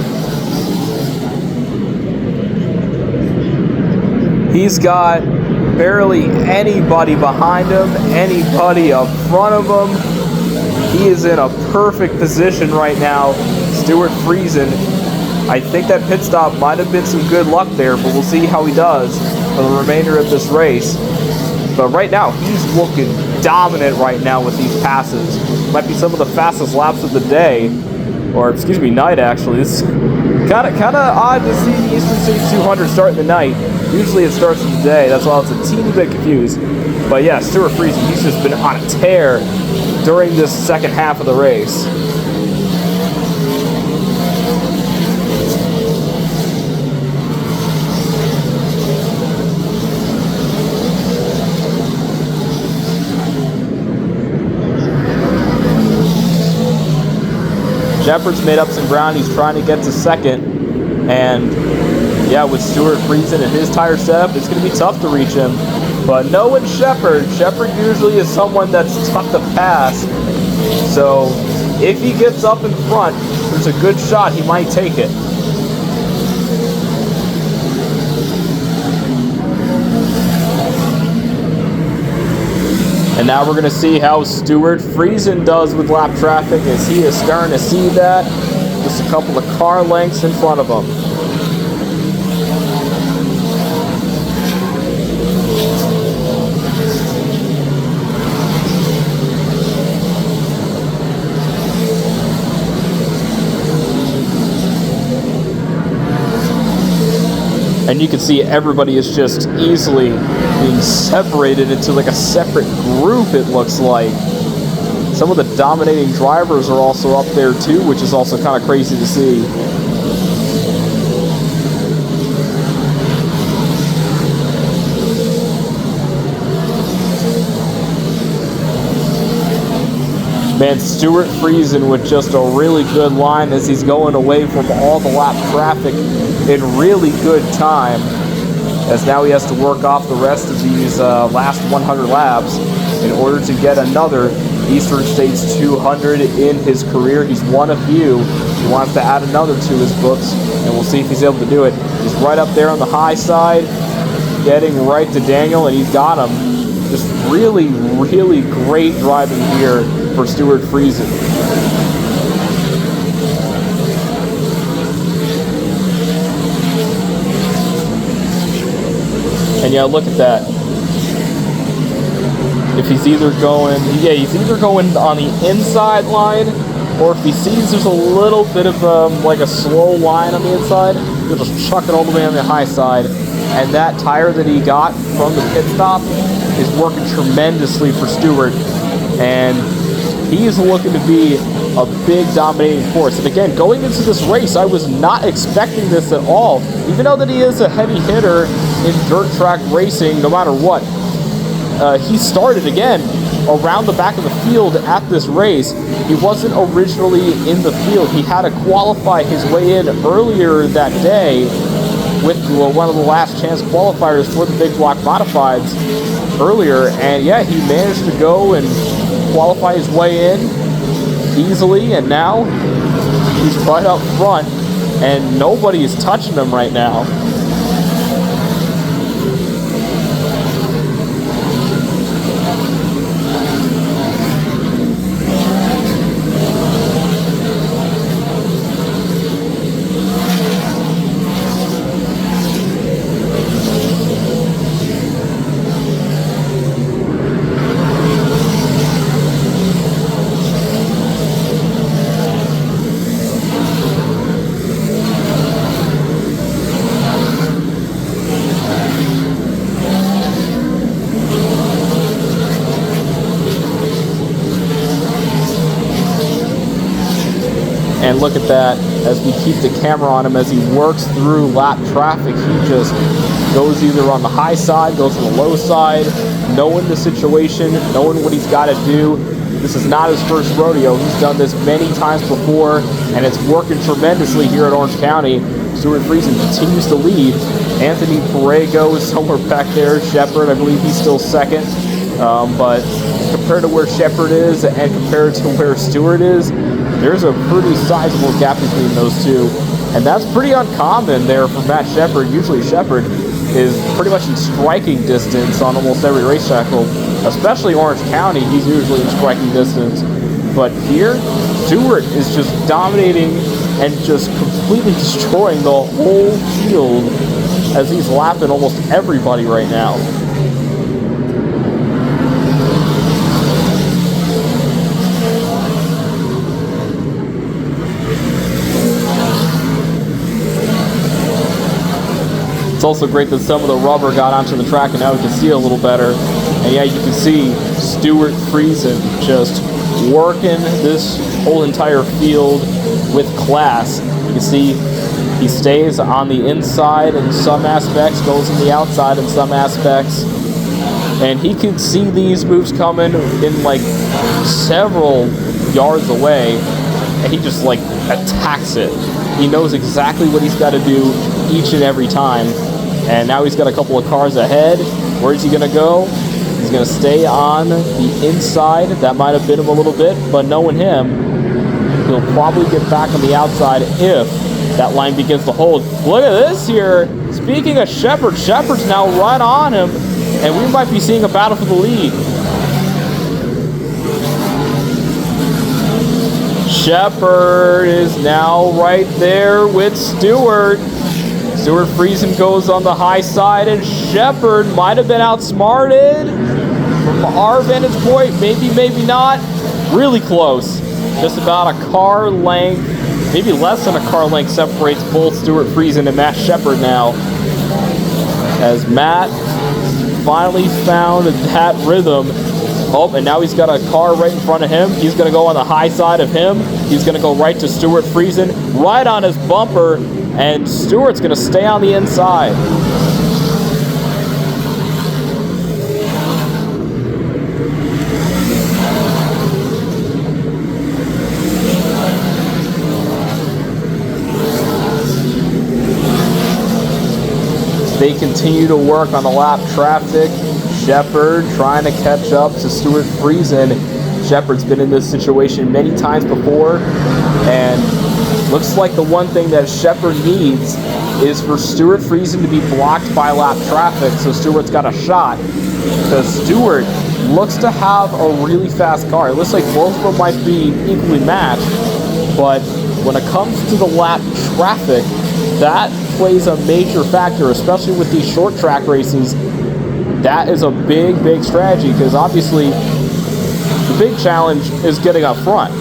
He's got barely anybody behind him, anybody up front of him. He is in a perfect position right now, Stuart Friesen. I think that pit stop might have been some good luck there, but we'll see how he does for the remainder of this race. But right now, he's looking dominant right now with these passes. Might be some of the fastest laps of the day, or excuse me, night actually. It's kind of odd to see the Eastern States 200 start in the night. Usually it starts in the day. That's why I was a teeny bit confused. But yeah, Stuart Friesen, he's just been on a tear during this second half of the race. Shepard's made up some ground. He's trying to get to second. And yeah, with Stuart Friesen and his tire setup, it's going to be tough to reach him. But knowing Shepard usually is someone that's tough to pass. So if he gets up in front, there's a good shot he might take it. And now we're going to see how Stuart Friesen does with lap traffic, as he is starting to see that. Just a couple of car lengths in front of him. And you can see everybody is just easily being separated into like a separate group, it looks like. Some of the dominating drivers are also up there too, which is also kind of crazy to see. Man, Stuart Friesen with just a really good line as he's going away from all the lap traffic in really good time. As now he has to work off the rest of these last 100 laps in order to get another Eastern States 200 in his career. He's won a few. He wants to add another to his books, and we'll see if he's able to do it. He's right up there on the high side, getting right to Daniel, and he's got him. Just really, really great driving here for Stuart Friesen. And yeah, look at that. If he's either going, he's either going on the inside line, or if he sees there's a little bit of like a slow line on the inside, he'll just chuck it all the way on the high side. And that tire that he got from the pit stop is working tremendously for Stuart, and he's looking to be a big dominating force. And again, going into this race, I was not expecting this at all, even though that he is a heavy hitter in dirt track racing no matter what. He started again around the back of the field at this race. He wasn't originally in the field. He had to qualify his way in earlier that day with one of the last chance qualifiers for the big block modifieds earlier, and yeah, he managed to go and qualify his way in easily, and now he's right up front and nobody is touching him right now. And look at that, as we keep the camera on him as he works through lap traffic, he just goes either on the high side, goes on the low side, knowing the situation, knowing what he's got to do. This is not his first rodeo. He's done this many times before, and it's working tremendously here at Orange County. Stuart Friesen continues to lead. Anthony Perego is somewhere back there. Shepard, I believe he's still second. But compared to where Shepard is and compared to where Stuart is, there's a pretty sizable gap between those two. And that's pretty uncommon there for Matt Shepard. Usually Shepard is pretty much in striking distance on almost every racetrack, especially Orange County. He's usually in striking distance. But here, Stuart is just dominating and just completely destroying the whole field as he's lapping almost everybody right now. It's also great that some of the rubber got onto the track and now we can see it a little better. And yeah, you can see Stuart Friesen just working this whole entire field with class. You can see he stays on the inside in some aspects, goes on the outside in some aspects. And he can see these moves coming in like several yards away, and he just like attacks it. He knows exactly what he's got to do each and every time. And now he's got a couple of cars ahead. Where is he going to go? He's going to stay on the inside. That might have bit him a little bit, but knowing him, he'll probably get back on the outside if that line begins to hold. Look at this here. Speaking of Shepard, Shepard's now right on him, and we might be seeing a battle for the lead. Shepard is now right there with Stuart. Stuart Friesen goes on the high side, and Shepard might have been outsmarted from our vantage point. Maybe, maybe not. Really close. Just about a car length, maybe less than a car length separates both Stuart Friesen and Matt Shepard now. as Matt finally found that rhythm. Oh, and now he's got a car right in front of him. He's going to go on the high side of him. He's going to go right to Stuart Friesen, right on his bumper, and Stuart's going to stay on the inside. They continue to work on the lap traffic. Shepard trying to catch up to Stuart Friesen. Shepard's been in this situation many times before, and looks like the one thing that Shepard needs is for Stuart Friesen to be blocked by lap traffic, so Stuart's got a shot. Because Stuart looks to have a really fast car. It looks like both of them might be equally matched, but when it comes to the lap traffic, that plays a major factor, especially with these short track races. That is a big, big strategy, because obviously the big challenge is getting up front.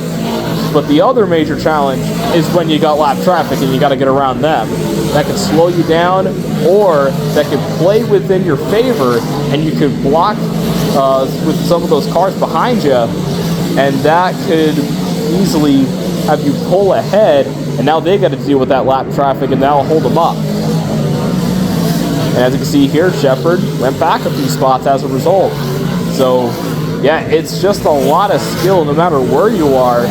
But the other major challenge is when you got lap traffic and you got to get around them. That could slow you down, or that could play within your favor, and you could block with some of those cars behind you, and that could easily have you pull ahead, and now they got to deal with that lap traffic, and that'll hold them up. And as you can see here, Shepard went back a few spots as a result. So, yeah, it's just a lot of skill no matter where you are.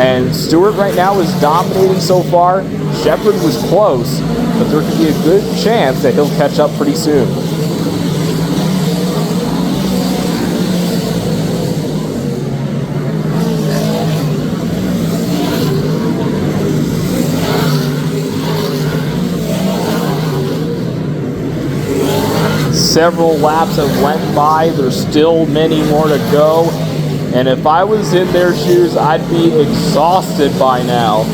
And Stuart right now is dominating so far. Shepard was close, but there could be a good chance that he'll catch up pretty soon. Several laps have went by. There's still many more to go. And if I was in their shoes, I'd be exhausted by now.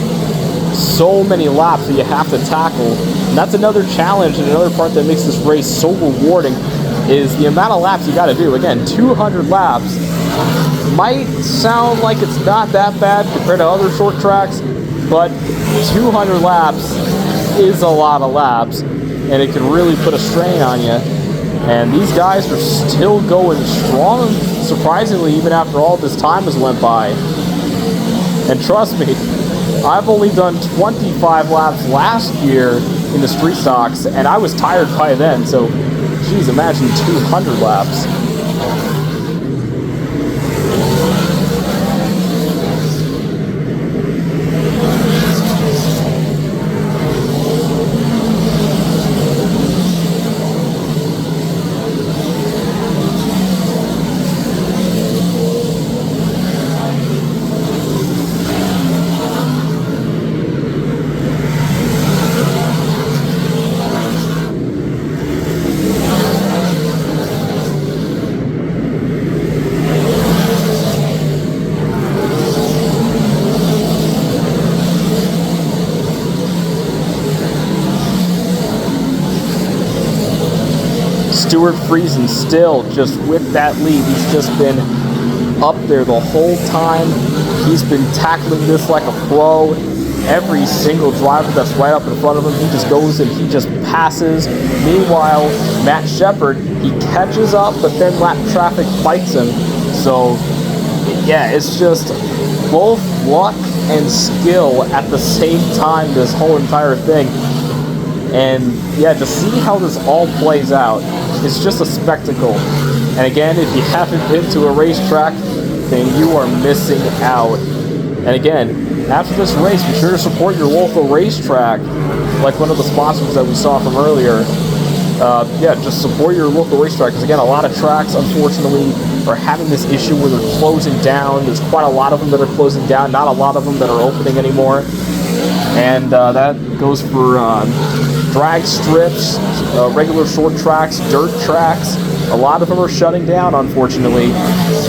So many laps that you have to tackle. And that's another challenge, and another part that makes this race so rewarding is the amount of laps you got to do. Again, 200 laps might sound like it's not that bad compared to other short tracks, but 200 laps is a lot of laps, and it can really put a strain on you. And these guys are still going strong, surprisingly, even after all this time has went by. And trust me, I've only done 25 laps last year in the street stocks, and I was tired by then, so geez, imagine 200 laps. Stuart Friesen still just with that lead. He's just been up there the whole time. He's been tackling this like a pro. Every single driver that's right up in front of him, he just goes and he just passes. Meanwhile, Matt Shepard, he catches up, but then lap traffic fights him. So, yeah, it's just both luck and skill at the same time, this whole entire thing. And yeah, to see how this all plays out, it's just a spectacle. And again, if you haven't been to a racetrack, then you are missing out. And again, after this race, be sure to support your local racetrack, like one of the sponsors that we saw from earlier. Yeah, just support your local racetrack, because again, a lot of tracks, unfortunately, are having this issue where they're closing down. There's quite a lot of them that are closing down, not a lot of them that are opening anymore. And that goes for drag strips, regular short tracks, dirt tracks. A lot of them are shutting down, unfortunately,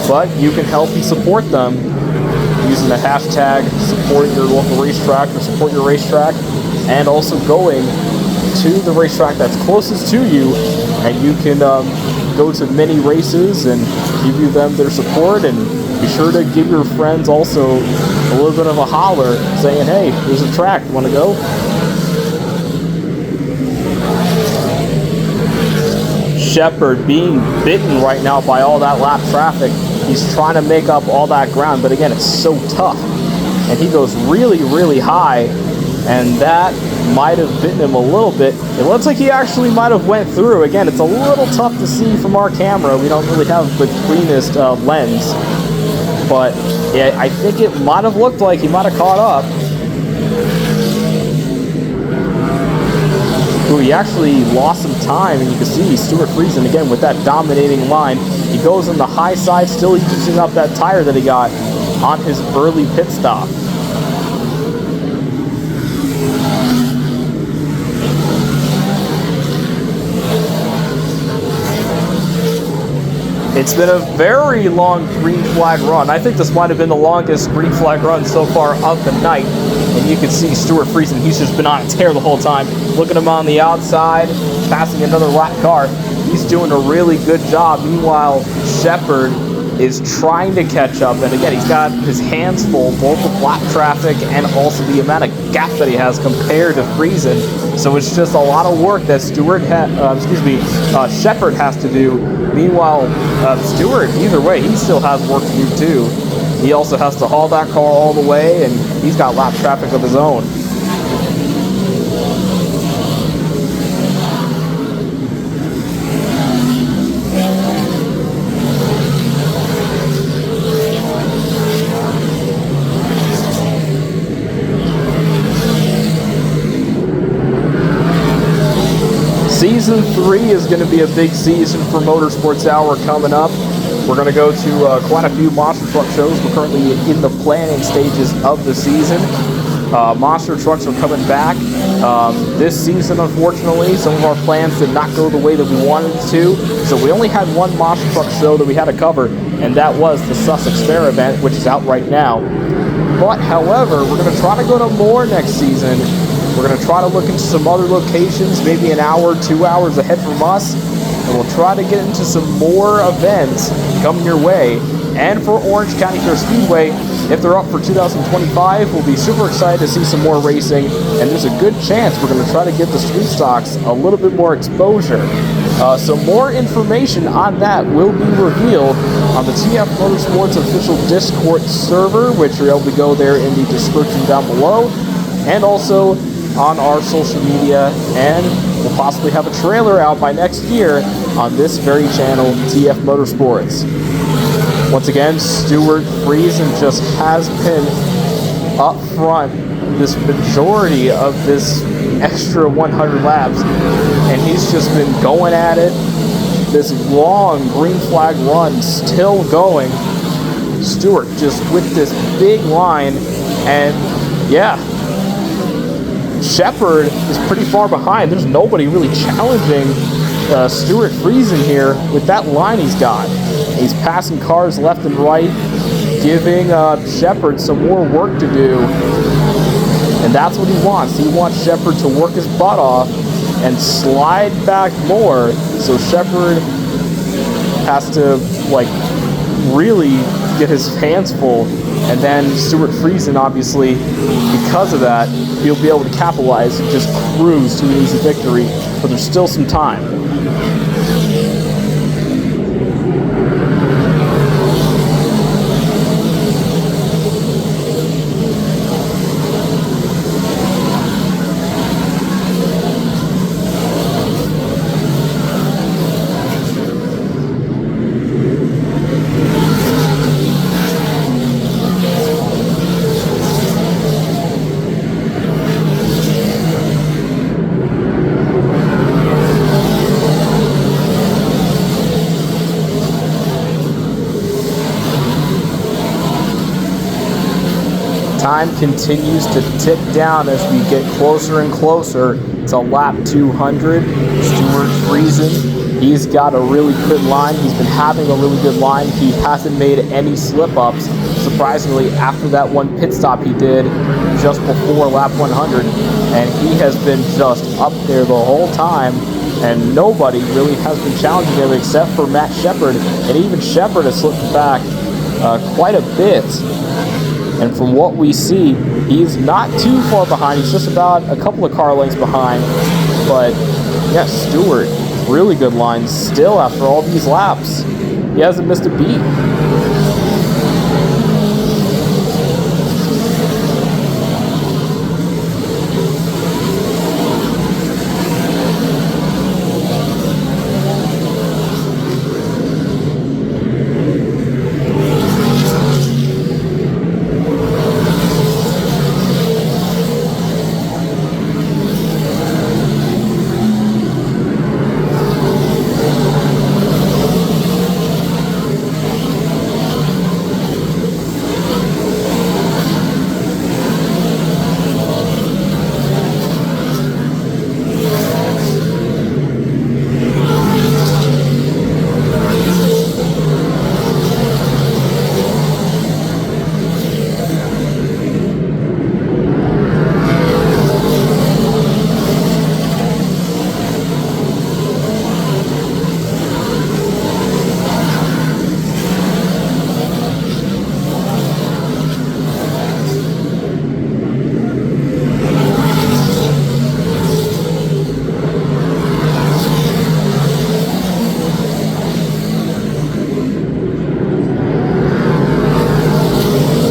but you can help and support them using the hashtag support your local racetrack or support your racetrack, and also going to the racetrack that's closest to you, and you can go to many races and give them their support. And be sure to give your friends also a little bit of a holler, saying, hey, there's a track, want to go? Shepard being bitten right now by all that lap traffic. He's trying to make up all that ground, but again, it's so tough. And he goes really, really high, and that might have bitten him a little bit. It looks like he actually might have went through. Again, it's a little tough to see from our camera. We don't really have the cleanest lens. But yeah, I think it might have looked like he might have caught up. Ooh, he actually lost some time, and you can see Stuart Friesen again with that dominating line. He goes on the high side, still using up that tire that he got on his early pit stop. It's been a very long green flag run. I think this might have been the longest green flag run so far of the night. And you can see Stuart Friesen, he's just been on a tear the whole time. Look at him on the outside, passing another lap car. He's doing a really good job. Meanwhile, Shepard is trying to catch up. And again, he's got his hands full, both with lap traffic and also the amount of gap that he has compared to Friesen. So it's just a lot of work that Shepard has to do. Meanwhile, Stuart, either way, he still has work to do too. He also has to haul that car all the way, and he's got lap traffic of his own. Season 3 is going to be a big season for Motorsports Hour coming up. We're going to go to quite a few monster truck shows. We're currently in the planning stages of the season. Monster trucks are coming back this season, unfortunately. Some of our plans did not go the way that we wanted to. So we only had one monster truck show that we had to cover, and that was the Sussex Fair event, which is out right now. But, however, we're going to try to go to more next season. We're going to try to look into some other locations, maybe an hour, 2 hours ahead from us. And we'll try to get into some more events coming your way. And for Orange County Fair Speedway, if they're up for 2025, we'll be super excited to see some more racing. And there's a good chance we're going to try to get the street stocks a little bit more exposure. So more information on that will be revealed on the TF Motorsports official Discord server, which you're able to go there in the description down below. And also on our social media, and we'll possibly have a trailer out by next year on this very channel, TF Motorsports. Once again, Stuart Friesen just has been up front this majority of this extra 100 laps, and he's just been going at it. This long green flag run still going. Stuart just with this big line, and yeah, Shepard is pretty far behind. There's nobody really challenging Stuart Friesen here with that line he's got. He's passing cars left and right, giving Shepard some more work to do. And that's what he wants. He wants Shepard to work his butt off and slide back more. So Shepard has to, like, really get his hands full. And then Stuart Friesen, obviously, because of that, he'll be able to capitalize and just cruise to an easy victory. But there's still some time. Time continues to tick down as we get closer and closer to lap 200. Stuart Friesen, he's got a really good line. He's been having a really good line. He hasn't made any slip-ups. Surprisingly, after that one pit stop he did just before lap 100, and he has been just up there the whole time, and nobody really has been challenging him except for Matt Shepard, and even Shepard has slipped back quite a bit. And from what we see, he's not too far behind. He's just about a couple of car lengths behind. But, yeah, Stuart really good line still after all these laps. He hasn't missed a beat.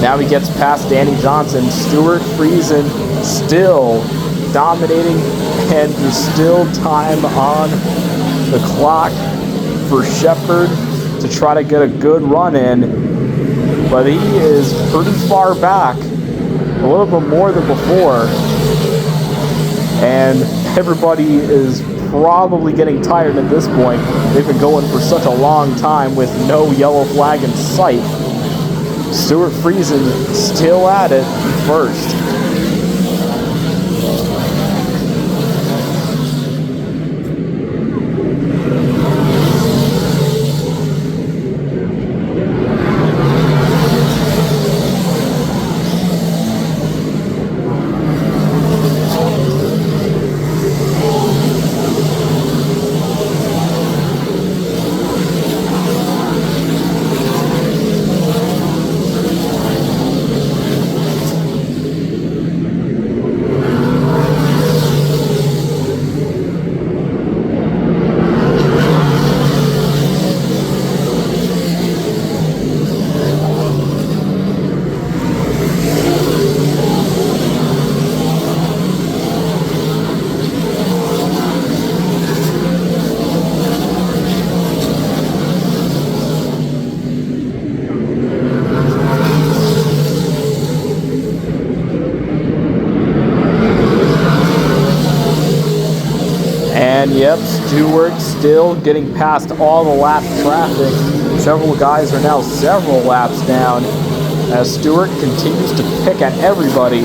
Now he gets past Danny Johnson. Stuart Friesen still dominating, and there's still time on the clock for Shepard to try to get a good run in, but he is pretty far back, a little bit more than before, and everybody is probably getting tired at this point. They've been going for such a long time with no yellow flag in sight. Stuart Friesen still at it first. And yep, Stewart still getting past all the lap traffic. Several guys are now several laps down as Stewart continues to pick at everybody.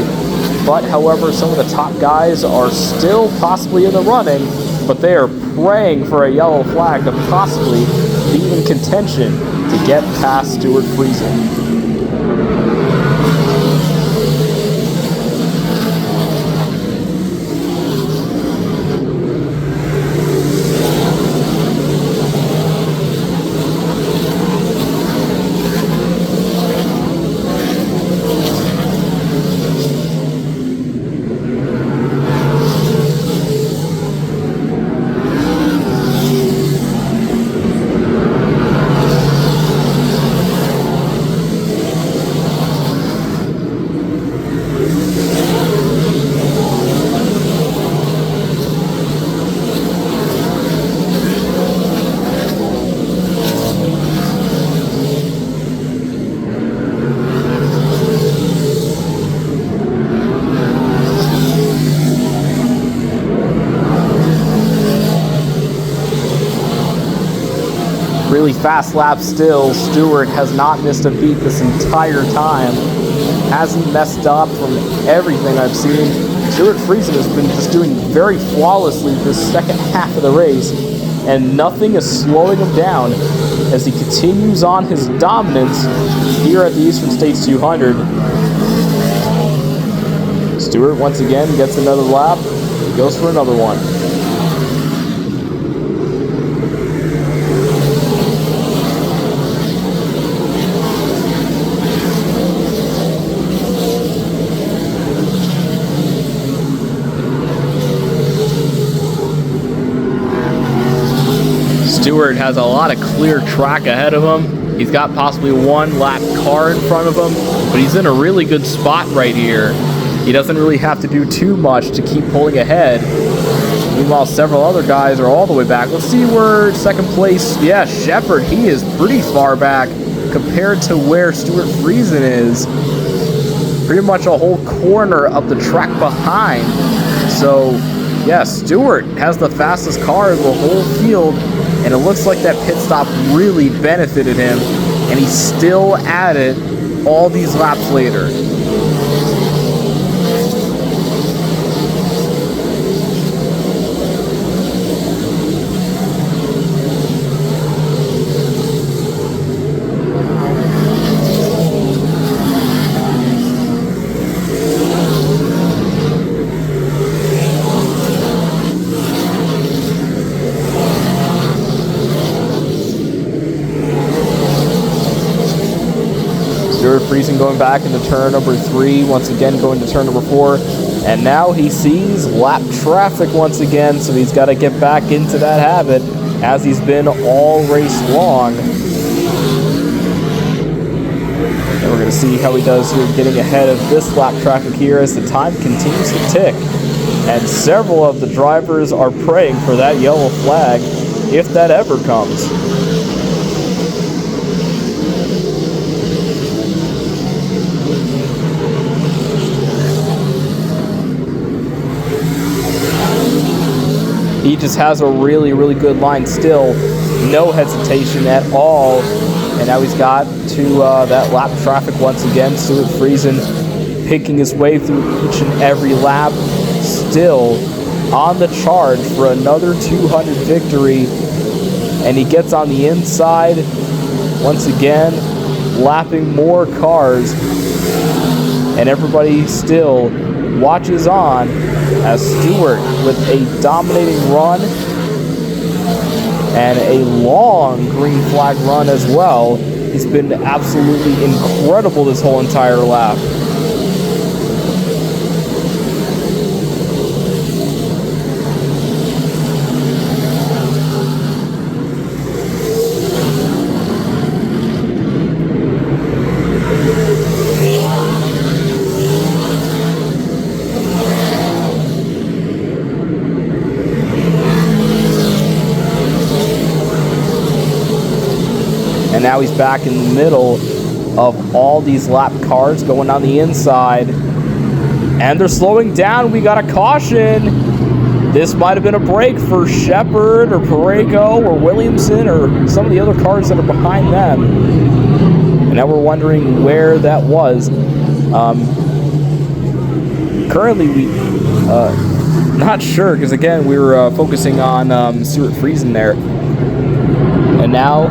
But however, some of the top guys are still possibly in the running, but they are praying for a yellow flag to possibly be in contention to get past Stuart Friesen. Really fast lap still. Stewart has not missed a beat this entire time. Hasn't messed up from everything I've seen. Stuart Friesen has been just doing very flawlessly this second half of the race, and nothing is slowing him down as he continues on his dominance here at the Eastern States 200. Stewart once again gets another lap, goes for another one. Stewart has a lot of clear track ahead of him. He's got possibly one lap car in front of him, but he's in a really good spot right here. He doesn't really have to do too much to keep pulling ahead. Meanwhile, several other guys are all the way back. Let's see where second place, yeah, Shepard, he is pretty far back compared to where Stuart Friesen is. Pretty much a whole corner of the track behind. So, yeah, Stewart has the fastest car in the whole field, and it looks like that pit stop really benefited him, and he still added all these laps later. Friesen going back into turn number 3, once again going to turn number 4, and now he sees lap traffic once again, so he's got to get back into that habit as he's been all race long. And we're going to see how he does here getting ahead of this lap traffic here as the time continues to tick. And several of the drivers are praying for that yellow flag, if that ever comes. He just has a really, really good line still. No hesitation at all. And now he's got to that lap traffic once again. Stuart Friesen picking his way through each and every lap. Still on the charge for another 200 victory. And he gets on the inside once again, lapping more cars. And everybody still watches on as Stewart with a dominating run and a long green flag run as well. He's been absolutely incredible this whole entire lap. And now he's back in the middle of all these lap cars going on the inside. And they're slowing down. We got a caution. This might have been a break for Shepard or Perego or Williamson or some of the other cars that are behind them. And now we're wondering where that was. Currently, we not sure, because again, we were focusing on Stuart Friesen there. And now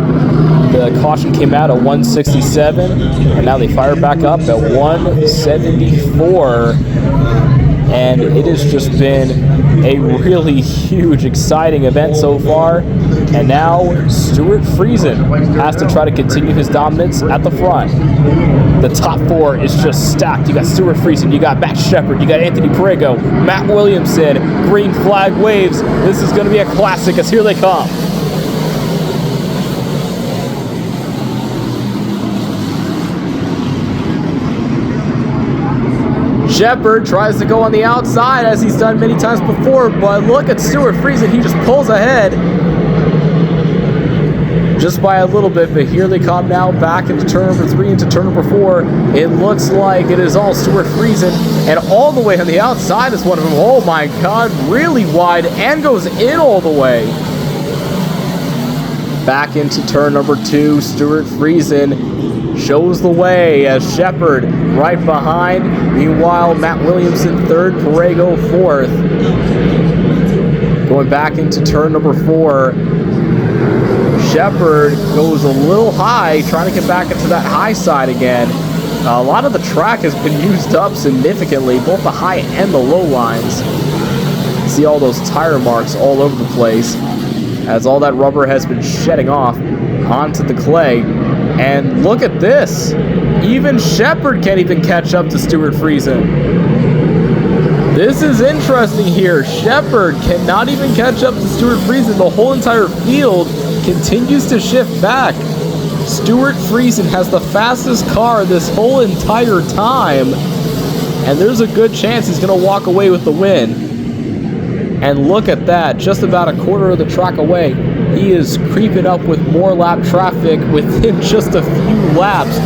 the caution came out at 167, and now they fire back up at 174. And it has just been a really huge, exciting event so far. And now Stuart Friesen has to try to continue his dominance at the front. The top 4 is just stacked. You got Stuart Friesen, you got Matt Shepard, you got Anthony Perego, Matt Williamson, green flag waves. This is going to be a classic as here they come. Shepard tries to go on the outside as he's done many times before, but look at Stuart Friesen. He just pulls ahead just by a little bit, but here they come now back into turn number 3 into turn number 4. It looks like it is all Stuart Friesen, and all the way on the outside is one of them. Oh my God, really wide and goes in all the way. Back into turn number 2, Stuart Friesen shows the way as Shepard right behind. Meanwhile, Matt Williamson 3rd, Perego 4th. Going back into turn number 4. Shepard goes a little high, trying to get back into that high side again. A lot of the track has been used up significantly, both the high and the low lines. See all those tire marks all over the place as all that rubber has been shedding off onto the clay. And look at this. Even Shepard can't even catch up to Stuart Friesen. This is interesting here. Shepard cannot even catch up to Stuart Friesen. The whole entire field continues to shift back. Stuart Friesen has the fastest car this whole entire time, and there's a good chance he's going to walk away with the win. And look at that, just about a quarter of the track away. He is creeping up with more lap traffic within just a few laps.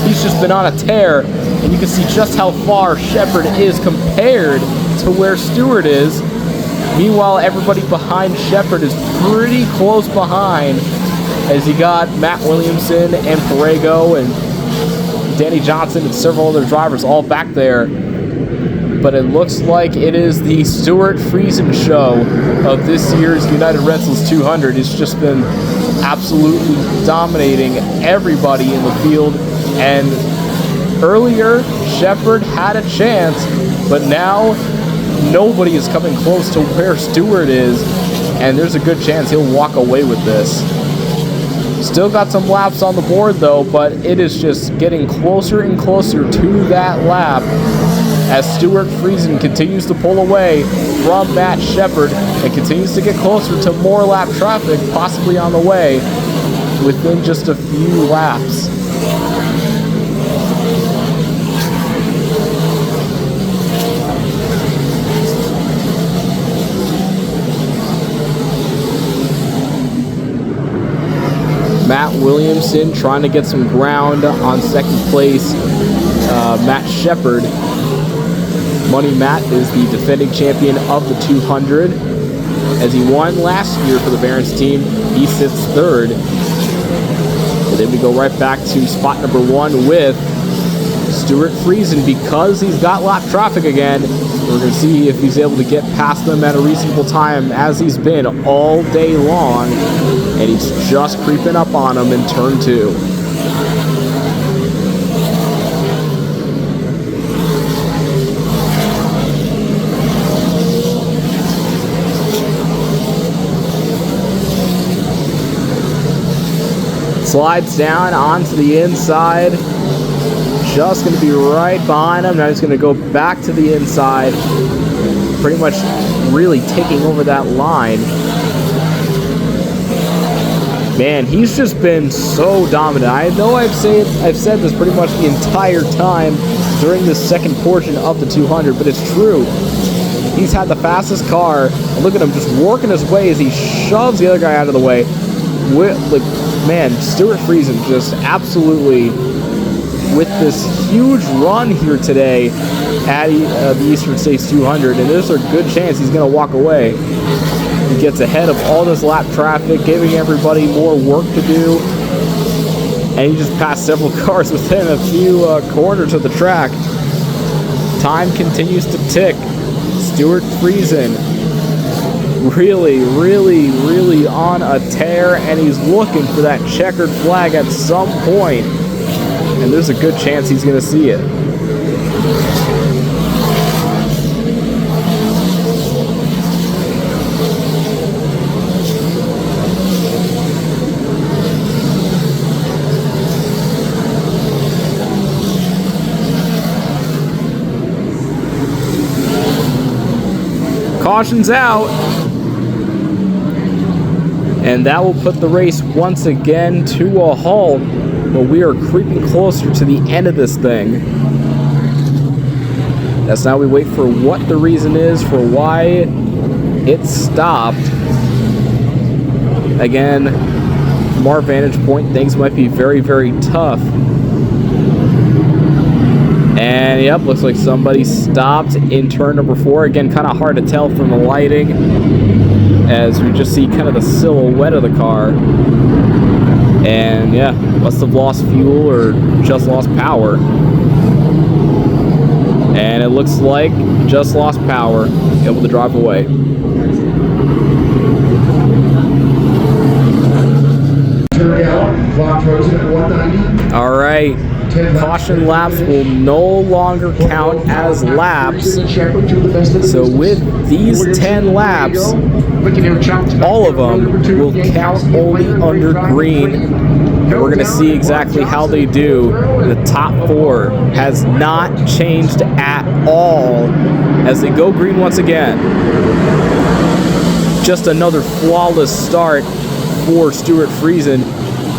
He's just been on a tear, and you can see just how far Shepard is compared to where Stewart is. Meanwhile, everybody behind Shepard is pretty close behind, as you got Matt Williamson and Perego and Danny Johnson and several other drivers all back there. But it looks like it is the Stuart Friesen show of this year's United Rentals 200. It's just been absolutely dominating everybody in the field. And earlier, Shepard had a chance, but now nobody is coming close to where Stewart is, and there's a good chance he'll walk away with this. Still got some laps on the board though, but it is just getting closer and closer to that lap as Stuart Friesen continues to pull away from Matt Shepard and continues to get closer to more lap traffic possibly on the way within just a few laps. Matt Williamson trying to get some ground on second place. Matt Shepard. Money Matt is the defending champion of the 200. As he won last year for the Barron's team, he sits third. And then we go right back to spot number 1 with Stuart Friesen. Because he's got lap traffic again, we're going to see if he's able to get past them at a reasonable time, as he's been all day long. And he's just creeping up on him in turn 2. Slides down onto the inside. Just going to be right behind him. Now he's going to go back to the inside. Pretty much really taking over that line. Man, he's just been so dominant. I know I've said this pretty much the entire time during this second portion of the 200, but it's true. He's had the fastest car. And look at him just working his way as he shoves the other guy out of the way. Man, Stuart Friesen just absolutely with this huge run here today at the Eastern States 200, and there's a good chance he's going to walk away. He gets ahead of all this lap traffic, giving everybody more work to do, and he just passed several cars within a few corners of the track. Time continues to tick. Stuart Friesen really on a tear, and he's looking for that checkered flag at some point, and there's a good chance he's going to see it. Caution's out. And that will put the race once again to a halt, but we are creeping closer to the end of this thing. That's now we wait for what the reason is for why it stopped. Again, from our vantage point, things might be very tough. And yep, looks like somebody stopped in turn number 4. Again, kind of hard to tell from the lighting, as we just see kind of the silhouette of the car. And yeah, must have lost fuel or just lost power. And it looks like just lost power, able to drive away. All right. Caution laps will no longer count as laps. So with these 10 laps, all of them will count only under green. And we're going to see exactly how they do. The top 4 has not changed at all as they go green once again. Just another flawless start for Stuart Friesen,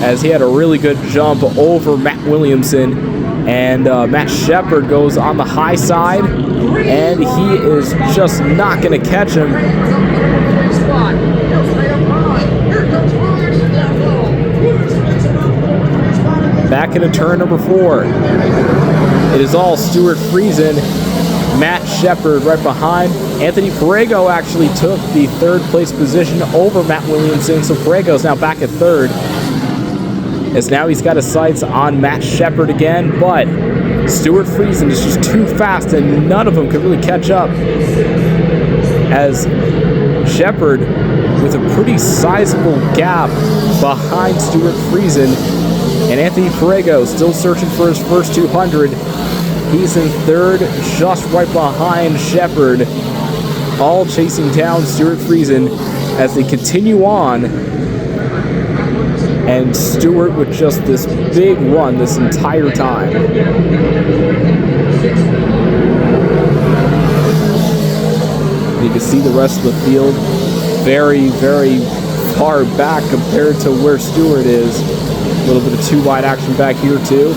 as he had a really good jump over Matt Williamson. And Matt Shepard goes on the high side, and he is just not going to catch him. Back into turn number 4. It is all Stuart Friesen, Matt Shepard right behind. Anthony Perego actually took the 3rd place position over Matt Williamson, so Perego's now back at 3rd. As now he's got his sights on Matt Shepard again, but Stuart Friesen is just too fast and none of them could really catch up. As Shepard, with a pretty sizable gap behind Stuart Friesen, and Anthony Perego still searching for his first 200. He's in 3rd, just right behind Shepard, all chasing down Stuart Friesen as they continue on. And Stuart with just this big run this entire time. You can see the rest of the field very, very far back compared to where Stuart is. A little bit of 2 wide action back here too.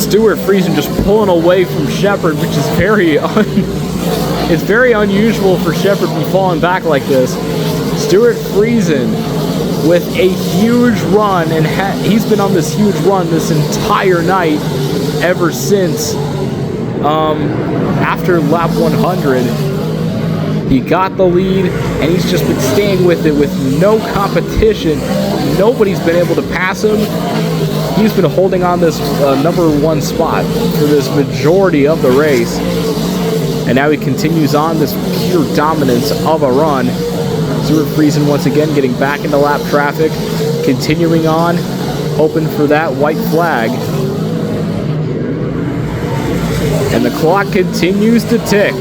Stuart Friesen just pulling away from Shepard, which is it's very unusual for Shepard to be falling back like this. Stuart Friesen with a huge run, and he's been on this huge run this entire night ever since after lap 100. He got the lead, and he's just been staying with it with no competition. Nobody's been able to pass him. He's been holding on this number 1 spot for this majority of the race. And now he continues on this pure dominance of a run. Stuart Friesen once again getting back into lap traffic, continuing on, hoping for that white flag. And the clock continues to tick.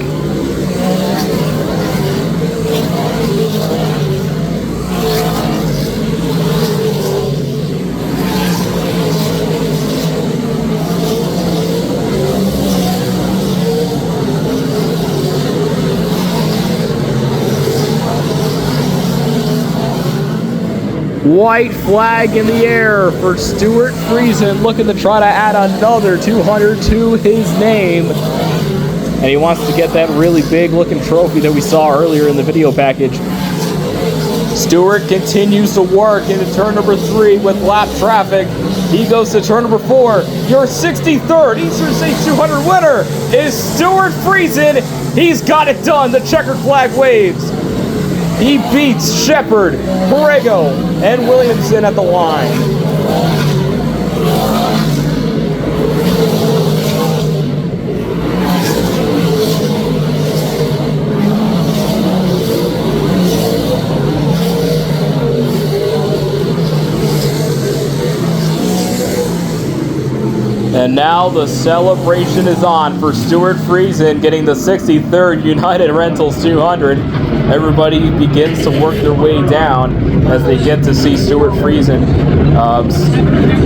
White flag in the air for Stuart Friesen, looking to try to add another 200 to his name. And he wants to get that really big looking trophy that we saw earlier in the video package. Stuart continues to work into turn number 3 with lap traffic. He goes to turn number 4. Your 63rd Eastern States 200 winner is Stuart Friesen. He's got it done. The checkered flag waves. He beats Shepard, Perego, and Williamson at the line. And now the celebration is on for Stuart Friesen, getting the 63rd United Rentals 200. everybody begins to work their way down as they get to see Stuart Friesen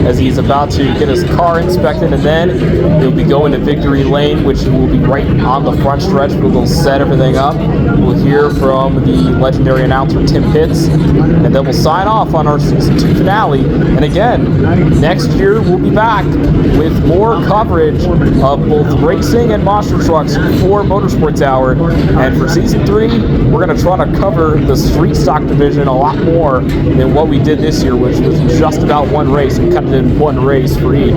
as he's about to get his car inspected, and then he'll be going to Victory Lane, which will be right on the front stretch. We'll set everything up. We'll hear from the legendary announcer Tim Pitts, and then we'll sign off on our season 2 finale. And again, next year we'll be back with more coverage of both racing and monster trucks for Motorsports Hour. And for season 3, we're going to try to cover the street stock division a lot more than what we did this year, which was just about one race. We kind of did one race for each.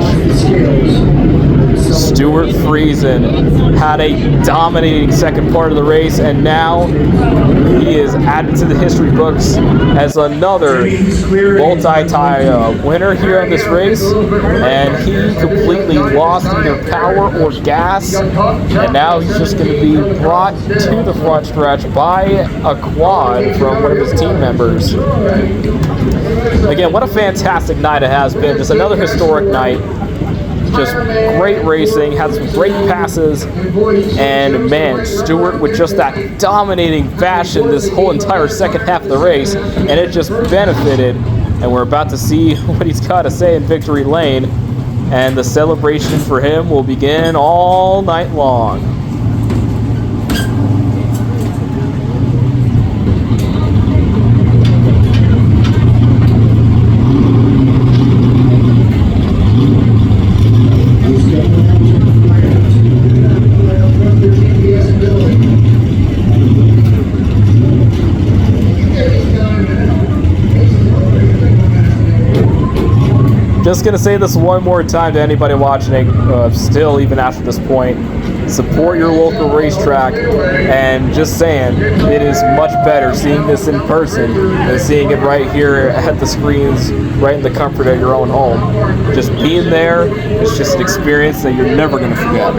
Stuart Friesen had a dominating second part of the race, and now he is added to the history books as another multi-tie winner here on this race. And he completely lost either power or gas, and now he's just going to be brought to the front stretch by a quad from one of his team members. Again, what a fantastic night it has been. Just another historic night. Just great racing, had some great passes, and man, Stuart with just that dominating fashion this whole entire second half of the race, and it just benefited. And we're about to see what he's got to say in Victory Lane, and the celebration for him will begin all night long. Just going to say this one more time to anybody watching, still even after this point, support your local racetrack, and just saying, it is much better seeing this in person than seeing it right here at the screens, right in the comfort of your own home. Just being there is just an experience that you're never going to forget.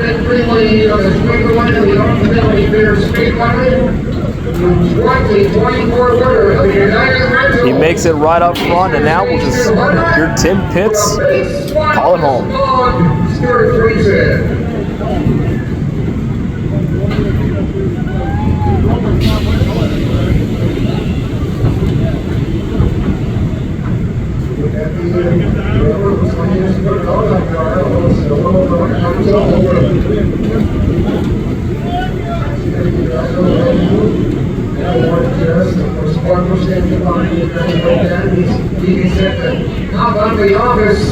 He makes it right up front, and now we'll just hear Tim Pitts call him home. Not out of the office,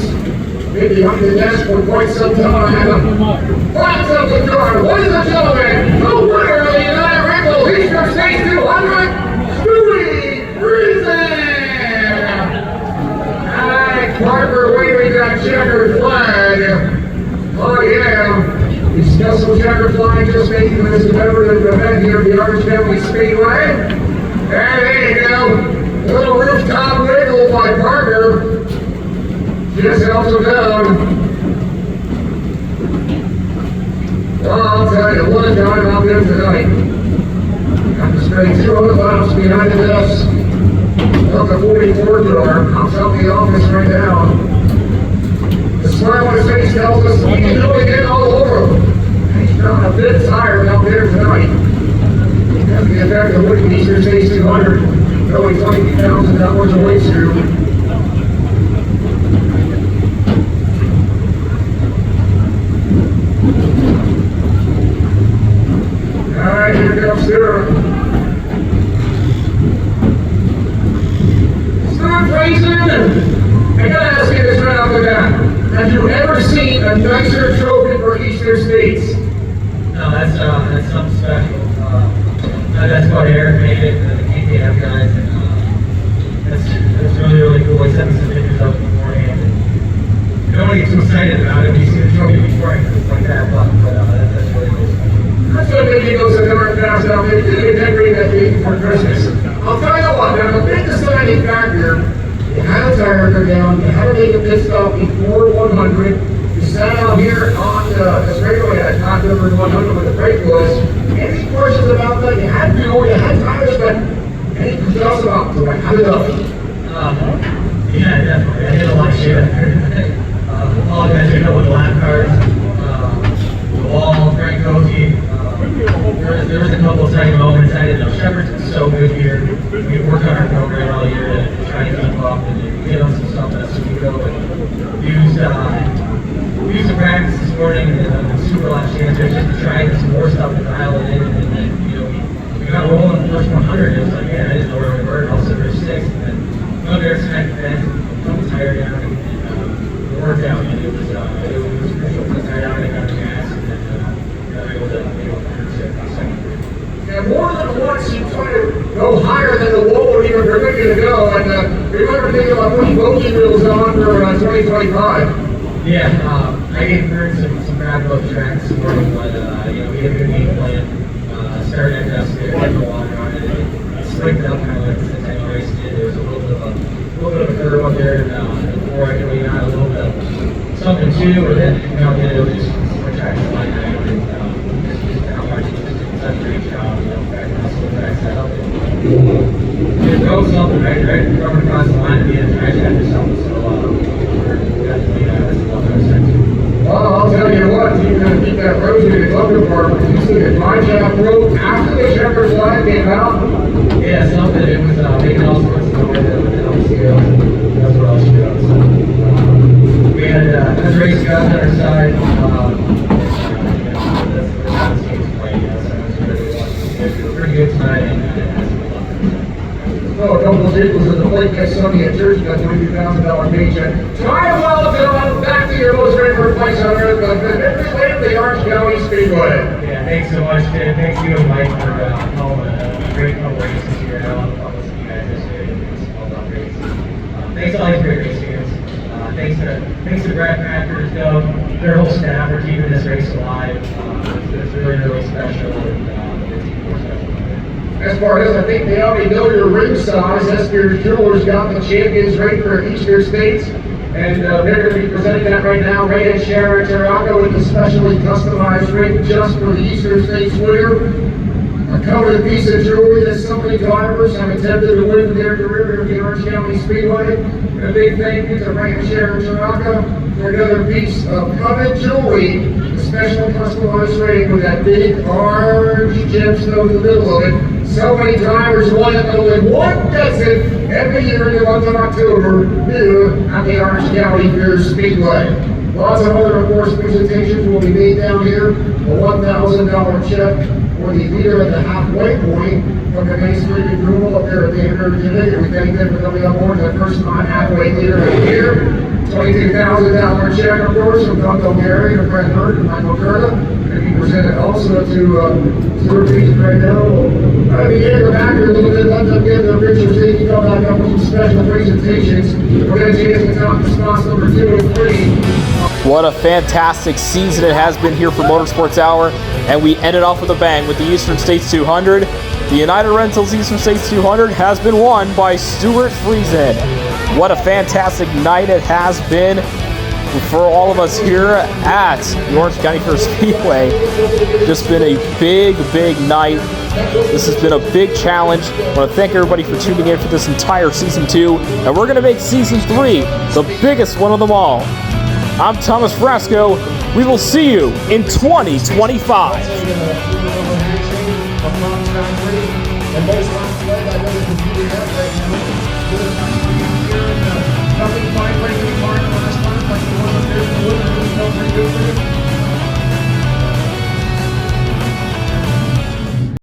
maybe on the desk for quite some time. Lots of the car, ladies and gentlemen, the winner of the United Rentals Eastern States 200, Stuart Friesen. Parker waving that checkered flag. Oh yeah, he's got some checkered flag just making this commemorative event here at the Arch Family Speedway. And there you go. Little rooftop wiggle by Parker. Just also down. Well, I'll tell you, what a time out there tonight. Got the straight 200 laps behind the us. Of the 44 car. Hops out the office right now. The smile on his face tells us he can really get all over him. He's not a bit tired out there tonight. That's the effect of winning Eastern States 200. Going $20,000 a race through. All right, here comes Stuart. Stuart Friesen, I gotta ask you this right off the bat. Have you ever seen a nicer trophy for Eastern States? No, that's something special. That's what Eric made it. KTM guys, and that's really cool. I sent some pictures up beforehand. I don't want to get too excited about it. You see the trophy before and stuff like that, but that's really cool. That's what made me go so darn fast out there. You didn't decorate that thing for Christmas. I'll tell you what, now the big deciding factor, you had a tire go down, you had to make a pit stop before 100. You sat out here on the straightaway at top number 100 with the brake was. Any questions about that? You had fuel, you had tires, but any questions about it? How did it go? Yeah, definitely. I hit a lot of shit. Apologize, with the lap cars, the wall, Frank Cozy. There was a couple of second moments. I didn't know Shepard's so practice this morning and the super last chance just to try some more stuff to dial it in, and then we got rolling the first 100. It was like, man, I didn't know where we were. And all of a sudden, there's 6, and then go there, smack the fence, put the tire down, and it worked out. And it was pretty cool. Put the tire down, and got the gas, and then got able to make it 100 Yeah, more than once you try to go higher than the wall when you're ready to go, and remember thinking about putting bogey wheels on for 2025. Yeah, I gave Kurt some crap about the track this morning, but we had a good game plan. Started at us there, getting the water on it, and slicked it up kind of like the Centennial race did. There was a little bit of a curve up there, and before I could lean out a little bit of something too, or then it was just a track to line out, and just how much just such a great job, back muscle, back setup. It drove something right coming across the line at the end, trying to have something, so we're definitely well, I'll tell you what, you're going to keep that rotated club department. You see the my job broke after the checkered flag came out. Yeah, something. It was making all sorts of noise with the LCO. That's what else we got. So, we had another race guys on our side. That's the team's playing. So it was pretty good tonight. Oh, a couple of vehicles in the plate next Sunday at church, got $22,000 paycheck. Try well, John. Back to your most regular place on earth, the Orange County Speedway. Yeah, thanks so much, Tim. Thanks you and Mike for calling a great couple races here. I love the fun with you guys this year. It's all about races. Thanks to all these great race fans. Thanks to Brad Packers, their whole staff for keeping this race alive. It's really, really special. It's even more special. As far as I think they already know your ring size, Spears Jewelers got the champions ring for Eastern States, and they're going to be presenting that right now. Ray and Sharon Taraka with the specially customized ring just for the Eastern States winner. A coveted piece of jewelry that so many drivers have attempted to win for their career here at the Orange County Speedway. And a big thank you to Ray and Sharon Taraka for another piece of coveted jewelry, a special customized ring with that big orange gemstone in the middle of it. So many drivers won it, only one does it every year in the month of October here at the Orange County Speedway. Lots of other, of course, presentations will be made down here. A $1,000 check for the leader at the halfway point from the Main Street approval up there at the Hamburger Clinic. We thank them for coming on board as the first time halfway leader of the year. $22,000 check, of course, from Duncan Gary and Brett Hurt and Michael Curta. And he presented also to Stuart Beaton right now. I begin to go back here a little bit, let them get their pictures taken, come back up with some special presentations. We're going to take us to top spots number 2 and 3. What a fantastic season it has been here for Motorsports Hour, and we ended off with a bang with the Eastern States 200. The United Rentals Eastern States 200 has been won by Stuart Friesen. What a fantastic night it has been for all of us here at the Orange County Speedway. Just been a big night. This has been a big challenge. I want to thank everybody for tuning in for this entire Season 2, and we're going to make Season 3 the biggest one of them all. I'm Thomas Frasco. We will see you in 2025.